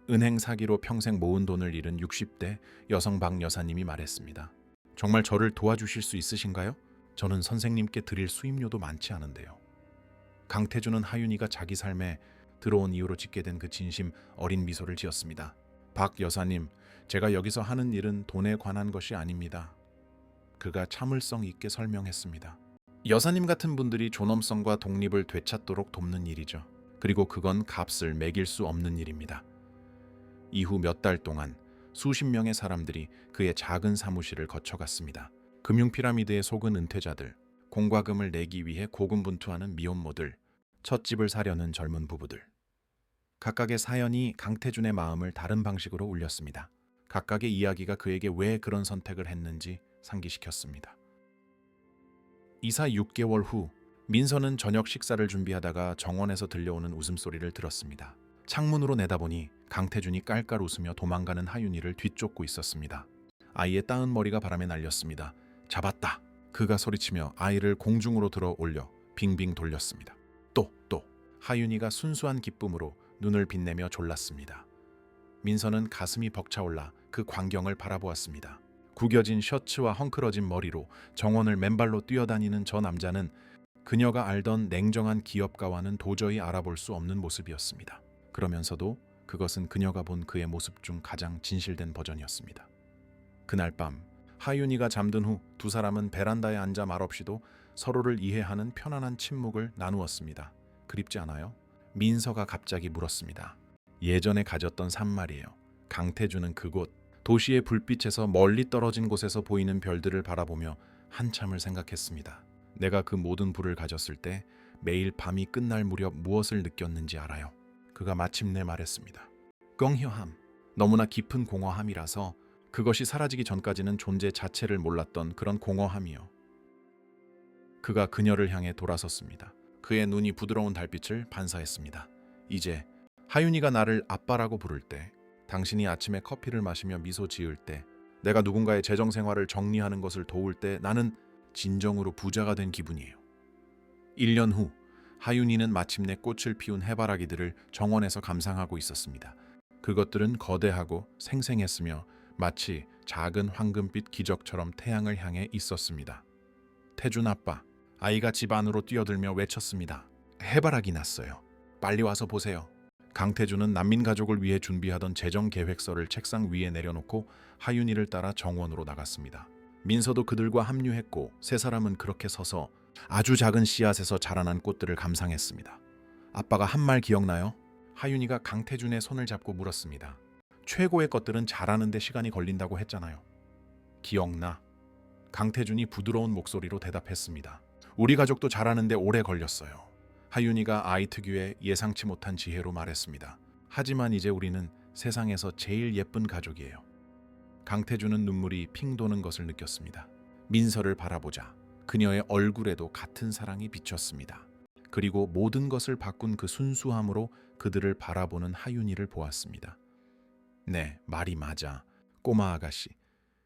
은행 사기로 평생 모은 돈을 잃은 60대 여성 박 여사님이 말했습니다. 정말 저를 도와주실 수 있으신가요? 저는 선생님께 드릴 수임료도 많지 않은데요. 강태준은 하윤이가 자기 삶에 들어온 이후로 짓게 된 그 진심 어린 미소를 지었습니다. 박 여사님, 제가 여기서 하는 일은 돈에 관한 것이 아닙니다. 그가 참을성 있게 설명했습니다. 여사님 같은 분들이 존엄성과 독립을 되찾도록 돕는 일이죠. 그리고 그건 값을 매길 수 없는 일입니다. 이후 몇 달 동안 수십 명의 사람들이 그의 작은 사무실을 거쳐갔습니다. 금융 피라미드에 속은 은퇴자들, 공과금을 내기 위해 고군분투하는 미혼모들, 첫 집을 사려는 젊은 부부들. 각각의 사연이 강태준의 마음을 다른 방식으로 울렸습니다. 각각의 이야기가 그에게 왜 그런 선택을 했는지 상기시켰습니다. 이사 6개월 후 민서는 저녁 식사를 준비하다가 정원에서 들려오는 웃음소리를 들었습니다. 창문으로 내다보니 강태준이 깔깔 웃으며 도망가는 하윤이를 뒤쫓고 있었습니다. 아이의 따은 머리가 바람에 날렸습니다. 잡았다! 그가 소리치며 아이를 공중으로 들어 올려 빙빙 돌렸습니다. 또! 하윤이가 순수한 기쁨으로 눈을 빛내며 졸랐습니다. 민서는 가슴이 벅차올라 그 광경을 바라보았습니다. 구겨진 셔츠와 헝클어진 머리로 정원을 맨발로 뛰어다니는 저 남자는 그녀가 알던 냉정한 기업가와는 도저히 알아볼 수 없는 모습이었습니다. 그러면서도 그것은 그녀가 본 그의 모습 중 가장 진실된 버전이었습니다. 그날 밤 하윤이가 잠든 후 두 사람은 베란다에 앉아 말없이도 서로를 이해하는 편안한 침묵을 나누었습니다. 그립지 않아요? 민서가 갑자기 물었습니다. 예전에 가졌던 산말이에요. 강태준은 그곳 도시의 불빛에서 멀리 떨어진 곳에서 보이는 별들을 바라보며 한참을 생각했습니다. 내가 그 모든 부를 가졌을 때 매일 밤이 끝날 무렵 무엇을 느꼈는지 알아요. 그가 마침내 말했습니다. 껑혀함, 너무나 깊은 공허함이라서 그것이 사라지기 전까지는 존재 자체를 몰랐던 그런 공허함이요. 그가 그녀를 향해 돌아섰습니다. 그의 눈이 부드러운 달빛을 반사했습니다. 이제 하윤이가 나를 아빠라고 부를 때, 당신이 아침에 커피를 마시며 미소 지을 때, 내가 누군가의 재정 생활을 정리하는 것을 도울 때 나는 진정으로 부자가 된 기분이에요. 1년 후 하윤이는 마침내 꽃을 피운 해바라기들을 정원에서 감상하고 있었습니다. 그것들은 거대하고 생생했으며 마치 작은 황금빛 기적처럼 태양을 향해 있었습니다. 태준 아빠, 아이가 집 안으로 뛰어들며 외쳤습니다. 해바라기 났어요. 빨리 와서 보세요. 강태준은 난민 가족을 위해 준비하던 재정 계획서를 책상 위에 내려놓고 하윤이를 따라 정원으로 나갔습니다. 민서도 그들과 합류했고 세 사람은 그렇게 서서 아주 작은 씨앗에서 자라난 꽃들을 감상했습니다. 아빠가 한 말 기억나요? 하윤이가 강태준의 손을 잡고 물었습니다. 최고의 것들은 자라는데 시간이 걸린다고 했잖아요. 기억나? 강태준이 부드러운 목소리로 대답했습니다. 우리 가족도 자라는데 오래 걸렸어요. 하윤이가 아이 특유의 예상치 못한 지혜로 말했습니다. 하지만 이제 우리는 세상에서 제일 예쁜 가족이에요. 강태준은 눈물이 핑 도는 것을 느꼈습니다. 민서를 바라보자 그녀의 얼굴에도 같은 사랑이 비쳤습니다. 그리고 모든 것을 바꾼 그 순수함으로 그들을 바라보는 하윤이를 보았습니다. 네, 말이 맞아. 꼬마 아가씨.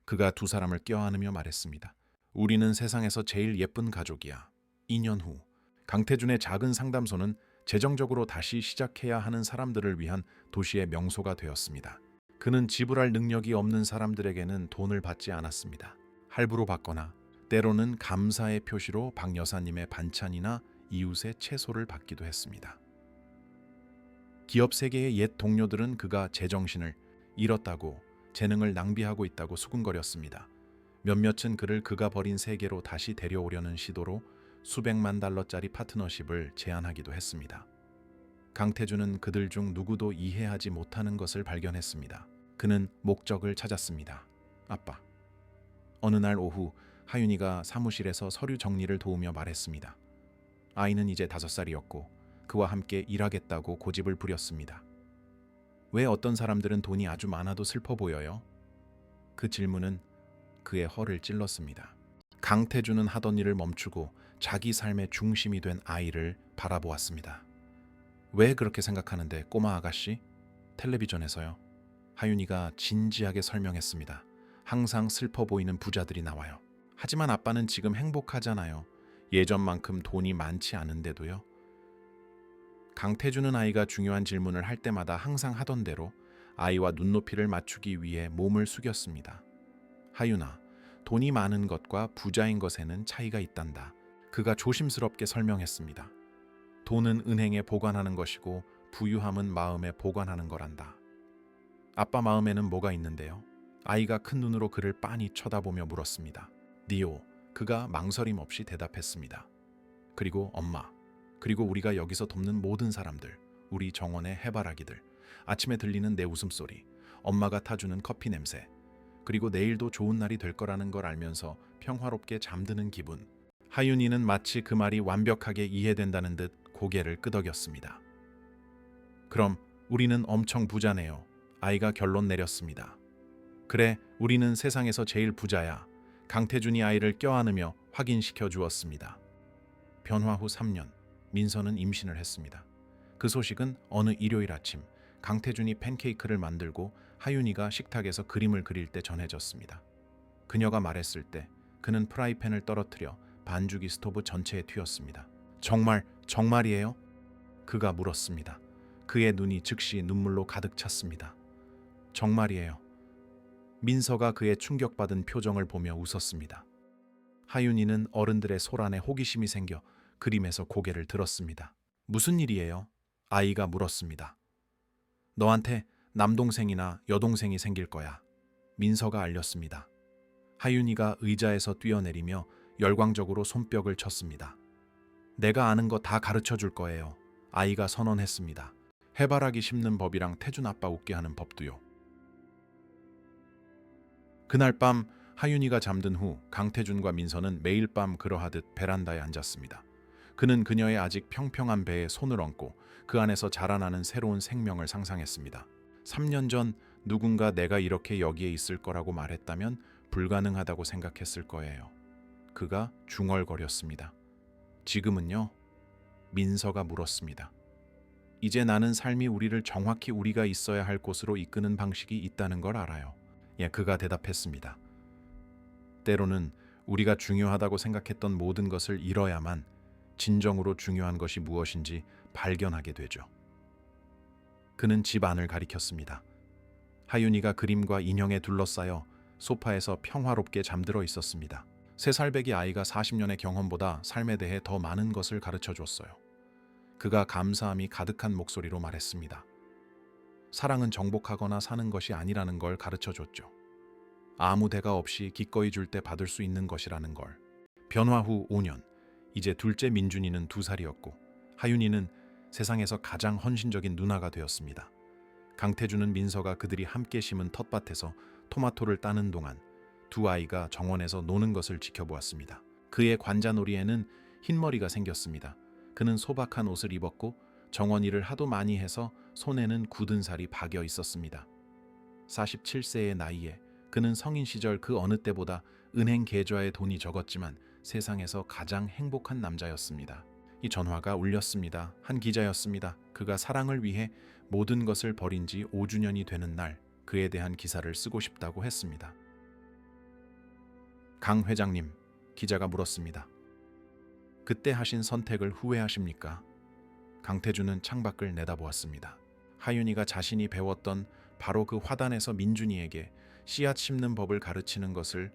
그가 두 사람을 껴안으며 말했습니다. 우리는 세상에서 제일 예쁜 가족이야. 2년 후 강태준의 작은 상담소는 재정적으로 다시 시작해야 하는 사람들을 위한 도시의 명소가 되었습니다. 그는 지불할 능력이 없는 사람들에게는 돈을 받지 않았습니다. 할부로 받거나 때로는 감사의 표시로 박 여사님의 반찬이나 이웃의 채소를 받기도 했습니다. 기업 세계의 옛 동료들은 그가 제정신을 잃었다고 재능을 낭비하고 있다고 수군거렸습니다. 몇몇은 그를 그가 버린 세계로 다시 데려오려는 시도로 수백만 달러짜리 파트너십을 제안하기도 했습니다. 강태준은 그들 중 누구도 이해하지 못하는 것을 발견했습니다. 그는 목적을 찾았습니다. 아빠. 어느 날 오후 하윤이가 사무실에서 서류 정리를 도우며 말했습니다. 아이는 이제 5살이었고 그와 함께 일하겠다고 고집을 부렸습니다. 왜 어떤 사람들은 돈이 아주 많아도 슬퍼 보여요? 그 질문은 그의 허를 찔렀습니다. 강태준은 하던 일을 멈추고 자기 삶의 중심이 된 아이를 바라보았습니다. 왜 그렇게 생각하는데, 꼬마 아가씨? 텔레비전에서요. 하윤이가 진지하게 설명했습니다. 항상 슬퍼 보이는 부자들이 나와요. 하지만 아빠는 지금 행복하잖아요. 예전만큼 돈이 많지 않은데도요. 강태준은 아이가 중요한 질문을 할 때마다 항상 하던 대로 아이와 눈높이를 맞추기 위해 몸을 숙였습니다. 하윤아, 돈이 많은 것과 부자인 것에는 차이가 있단다. 그가 조심스럽게 설명했습니다. 돈은 은행에 보관하는 것이고 부유함은 마음에 보관하는 거란다. 아빠 마음에는 뭐가 있는데요? 아이가 큰 눈으로 그를 빤히 쳐다보며 물었습니다. 니오, 그가 망설임 없이 대답했습니다. 그리고 엄마, 그리고 우리가 여기서 돕는 모든 사람들, 우리 정원의 해바라기들, 아침에 들리는 내 웃음소리, 엄마가 타주는 커피 냄새, 그리고 내일도 좋은 날이 될 거라는 걸 알면서 평화롭게 잠드는 기분. 하윤이는 마치 그 말이 완벽하게 이해된다는 듯 고개를 끄덕였습니다. 그럼 우리는 엄청 부자네요. 아이가 결론 내렸습니다. 그래, 우리는 세상에서 제일 부자야. 강태준이 아이를 껴안으며 확인시켜 주었습니다. 변화 후 3년, 민서는 임신을 했습니다. 그 소식은 어느 일요일 아침 강태준이 팬케이크를 만들고 하윤이가 식탁에서 그림을 그릴 때 전해졌습니다. 그녀가 말했을 때 그는 프라이팬을 떨어뜨려 반죽이 스토브 전체에 튀었습니다. 정말이에요? 그가 물었습니다. 그의 눈이 즉시 눈물로 가득 찼습니다. 정말이에요. 민서가 그의 충격받은 표정을 보며 웃었습니다. 하윤이는 어른들의 소란에 호기심이 생겨 그림에서 고개를 들었습니다. 무슨 일이에요? 아이가 물었습니다. 너한테 남동생이나 여동생이 생길 거야. 민서가 알렸습니다. 하윤이가 의자에서 뛰어내리며 열광적으로 손뼉을 쳤습니다. 내가 아는 거 다 가르쳐 줄 거예요. 아이가 선언했습니다. 해바라기 심는 법이랑 태준 아빠 웃게 하는 법도요. 그날 밤 하윤이가 잠든 후 강태준과 민서는 매일 밤 그러하듯 베란다에 앉았습니다. 그는 그녀의 아직 평평한 배에 손을 얹고 그 안에서 자라나는 새로운 생명을 상상했습니다. 3년 전 누군가 내가 이렇게 여기에 있을 거라고 말했다면 불가능하다고 생각했을 거예요. 그가 중얼거렸습니다. 지금은요? 민서가 물었습니다. 이제 나는 삶이 우리를 정확히 우리가 있어야 할 곳으로 이끄는 방식이 있다는 걸 알아요. 그가 대답했습니다. 때로는 우리가 중요하다고 생각했던 모든 것을 잃어야만 진정으로 중요한 것이 무엇인지 발견하게 되죠. 그는 집 안을 가리켰습니다. 하윤이가 그림과 인형에 둘러싸여 소파에서 평화롭게 잠들어 있었습니다. 3살배기 아이가 40년의 경험보다 삶에 대해 더 많은 것을 가르쳐 줬어요. 그가 감사함이 가득한 목소리로 말했습니다. 사랑은 정복하거나 사는 것이 아니라는 걸 가르쳐 줬죠. 아무 대가 없이 기꺼이 줄 때 받을 수 있는 것이라는 걸. 변화 후 5년, 이제 둘째 민준이는 2살이었고 하윤이는 세상에서 가장 헌신적인 누나가 되었습니다. 강태준은 민서가 그들이 함께 심은 텃밭에서 토마토를 따는 동안 두 아이가 정원에서 노는 것을 지켜보았습니다. 그의 관자놀이에는 흰머리가 생겼습니다. 그는 소박한 옷을 입었고 정원 일을 하도 많이 해서 손에는 굳은 살이 박여 있었습니다. 47세의 나이에 그는 성인 시절 그 어느 때보다 은행 계좌에 돈이 적었지만 세상에서 가장 행복한 남자였습니다. 이 전화가 울렸습니다. 한 기자였습니다. 그가 사랑을 위해 모든 것을 버린 지 5주년이 되는 날 그에 대한 기사를 쓰고 싶다고 했습니다. 강 회장님, 기자가 물었습니다. 그때 하신 선택을 후회하십니까? 강태준은 창밖을 내다보았습니다. 하윤이가 자신이 배웠던 바로 그 화단에서 민준이에게 씨앗 심는 법을 가르치는 것을,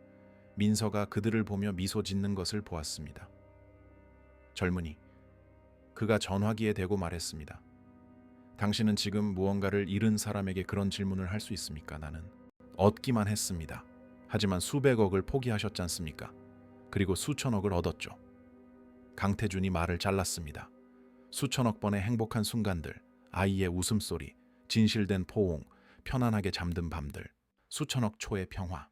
민서가 그들을 보며 미소 짓는 것을 보았습니다. 젊은이, 그가 전화기에 대고 말했습니다. 당신은 지금 무언가를 잃은 사람에게 그런 질문을 할 수 있습니까? 나는 얻기만 했습니다. 하지만 수백억을 포기하셨지 않습니까? 그리고 수천억을 얻었죠. 강태준이 말을 잘랐습니다. 수천억 번의 행복한 순간들, 아이의 웃음소리, 진실된 포옹, 편안하게 잠든 밤들, 수천억 초의 평화.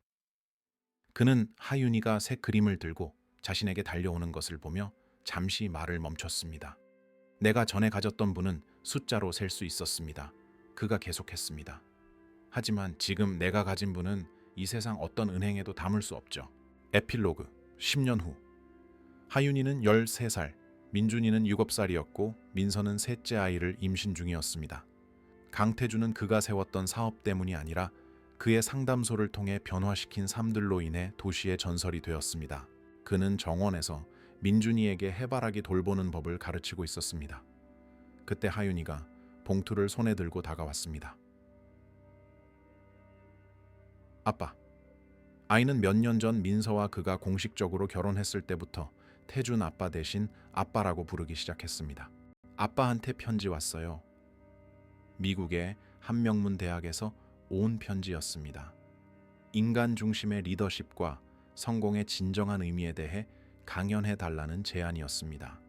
그는 하윤이가 새 그림을 들고 자신에게 달려오는 것을 보며 잠시 말을 멈췄습니다. 내가 전에 가졌던 분은 숫자로 셀 수 있었습니다. 그가 계속했습니다. 하지만 지금 내가 가진 분은 이 세상 어떤 은행에도 담을 수 없죠. 에필로그 10년 후. 하윤이는 13살, 민준이는 7살이었고 민서는 셋째 아이를 임신 중이었습니다. 강태준은 그가 세웠던 사업 때문이 아니라 그의 상담소를 통해 변화시킨 삶들로 인해 도시의 전설이 되었습니다. 그는 정원에서 민준이에게 해바라기 돌보는 법을 가르치고 있었습니다. 그때 하윤이가 봉투를 손에 들고 다가왔습니다. 아빠. 아이는 몇 년 전 민서와 그가 공식적으로 결혼했을 때부터 태준 아빠 대신 아빠라고 부르기 시작했습니다. 아빠한테 편지 왔어요. 미국의 한명문 대학에서 온 편지였습니다. 인간 중심의 리더십과 성공의 진정한 의미에 대해 강연해 달라는 제안이었습니다.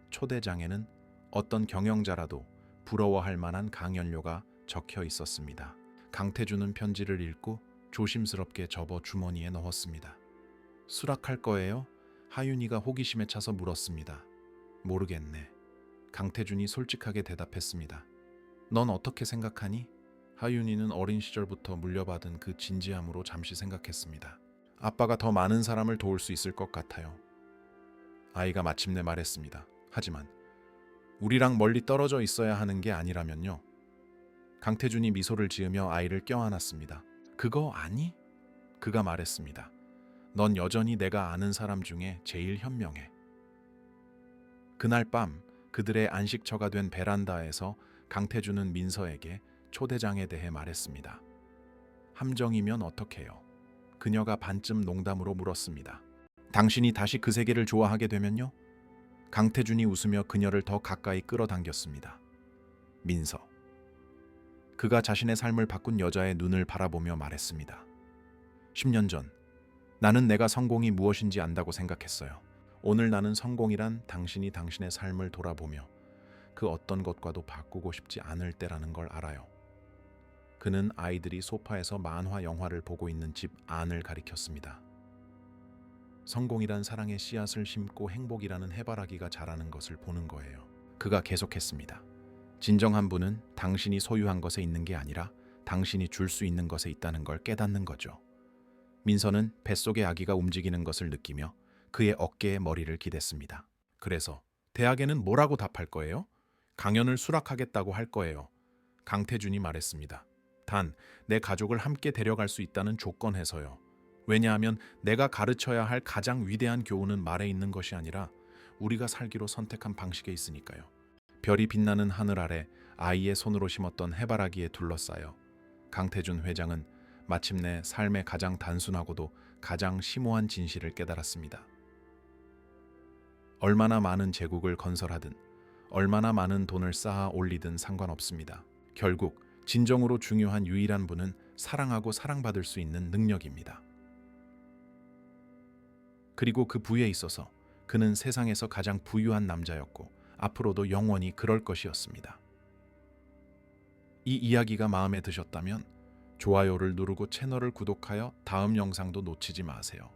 초대장에는 어떤 경영자라도 부러워할 만한 강연료가 적혀 있었습니다. 강태준은 편지를 읽고 조심스럽게 접어 주머니에 넣었습니다. 수락할 거예요? 하윤이가 호기심에 차서 물었습니다. 모르겠네. 강태준이 솔직하게 대답했습니다. 넌 어떻게 생각하니? 하윤이는 어린 시절부터 물려받은 그 진지함으로 잠시 생각했습니다. 아빠가 더 많은 사람을 도울 수 있을 것 같아요. 아이가 마침내 말했습니다. 하지만 우리랑 멀리 떨어져 있어야 하는 게 아니라면요. 강태준이 미소를 지으며 아이를 껴안았습니다. 그거 아니? 그가 말했습니다. 넌 여전히 내가 아는 사람 중에 제일 현명해. 그날 밤 그들의 안식처가 된 베란다에서 강태준은 민서에게 초대장에 대해 말했습니다. 함정이면 어떡해요? 그녀가 반쯤 농담으로 물었습니다. 당신이 다시 그 세계를 좋아하게 되면요? 강태준이 웃으며 그녀를 더 가까이 끌어당겼습니다. 민서. 그가 자신의 삶을 바꾼 여자의 눈을 바라보며 말했습니다. 10년 전 나는 내가 성공이 무엇인지 안다고 생각했어요. 오늘 나는 성공이란 당신이 당신의 삶을 돌아보며 그 어떤 것과도 바꾸고 싶지 않을 때라는 걸 알아요. 그는 아이들이 소파에서 만화 영화를 보고 있는 집 안을 가리켰습니다. 성공이란 사랑의 씨앗을 심고 행복이라는 해바라기가 자라는 것을 보는 거예요. 그가 계속했습니다. 진정한 부는 당신이 소유한 것에 있는 게 아니라 당신이 줄 수 있는 것에 있다는 걸 깨닫는 거죠. 민서는 뱃속의 아기가 움직이는 것을 느끼며 그의 어깨에 머리를 기댔습니다. 그래서 대학에는 뭐라고 답할 거예요? 강연을 수락하겠다고 할 거예요. 강태준이 말했습니다. 단, 내 가족을 함께 데려갈 수 있다는 조건에서요. 왜냐하면 내가 가르쳐야 할 가장 위대한 교훈은 말에 있는 것이 아니라 우리가 살기로 선택한 방식에 있으니까요. 별이 빛나는 하늘 아래 아이의 손으로 심었던 해바라기에 둘러싸여 강태준 회장은 마침내 삶의 가장 단순하고도 가장 심오한 진실을 깨달았습니다. 얼마나 많은 제국을 건설하든 얼마나 많은 돈을 쌓아 올리든 상관없습니다. 결국 진정으로 중요한 유일한 부는 사랑하고 사랑받을 수 있는 능력입니다. 그리고 그 부에 있어서 그는 세상에서 가장 부유한 남자였고 앞으로도 영원히 그럴 것이었습니다. 이 이야기가 마음에 드셨다면 좋아요를 누르고 채널을 구독하여 다음 영상도 놓치지 마세요.